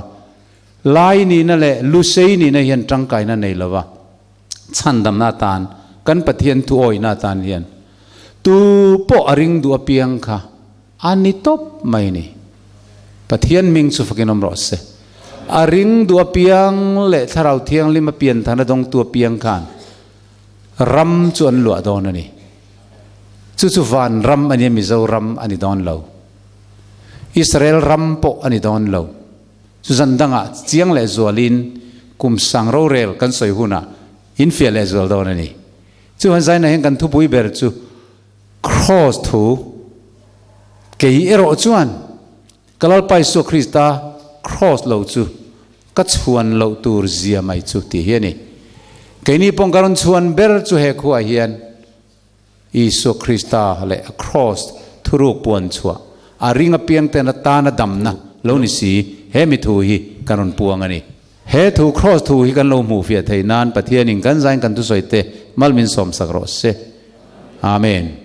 lai ni na le lu sei ni na hian tangkai na nei lawa chan dam na tan kan pathian tu oi na tan hian tu po aring du apiang kha ani top mai ni pathian ming chu fakinom ro se aring du apiang le tharau thiang lima pian thana dong tu apiang khan ram chuan lu adon ani chu van ram ani mizo ram ani don lo Israel ram po ani don lo chu zandanga chiang le zualin kum sang ro rel kan soi huna in fiel le zual don ani chu han zaina hen kan thu pui ber chu cross thu ke ero chuan kalal pai so Krista cross lo chu ka chuan lo tur zia mai chu ti hiani ke ni pong karon chuan ber chu he khu a hian Isu Krista le cross thuruk puan chua a ringa piang te na ta na dam na lo ni si he mi thu hi karon puang ani he thu cross thu hi kan lo mu fia thei nan pathian in kan zain kan tu soite malmin som sakro se amen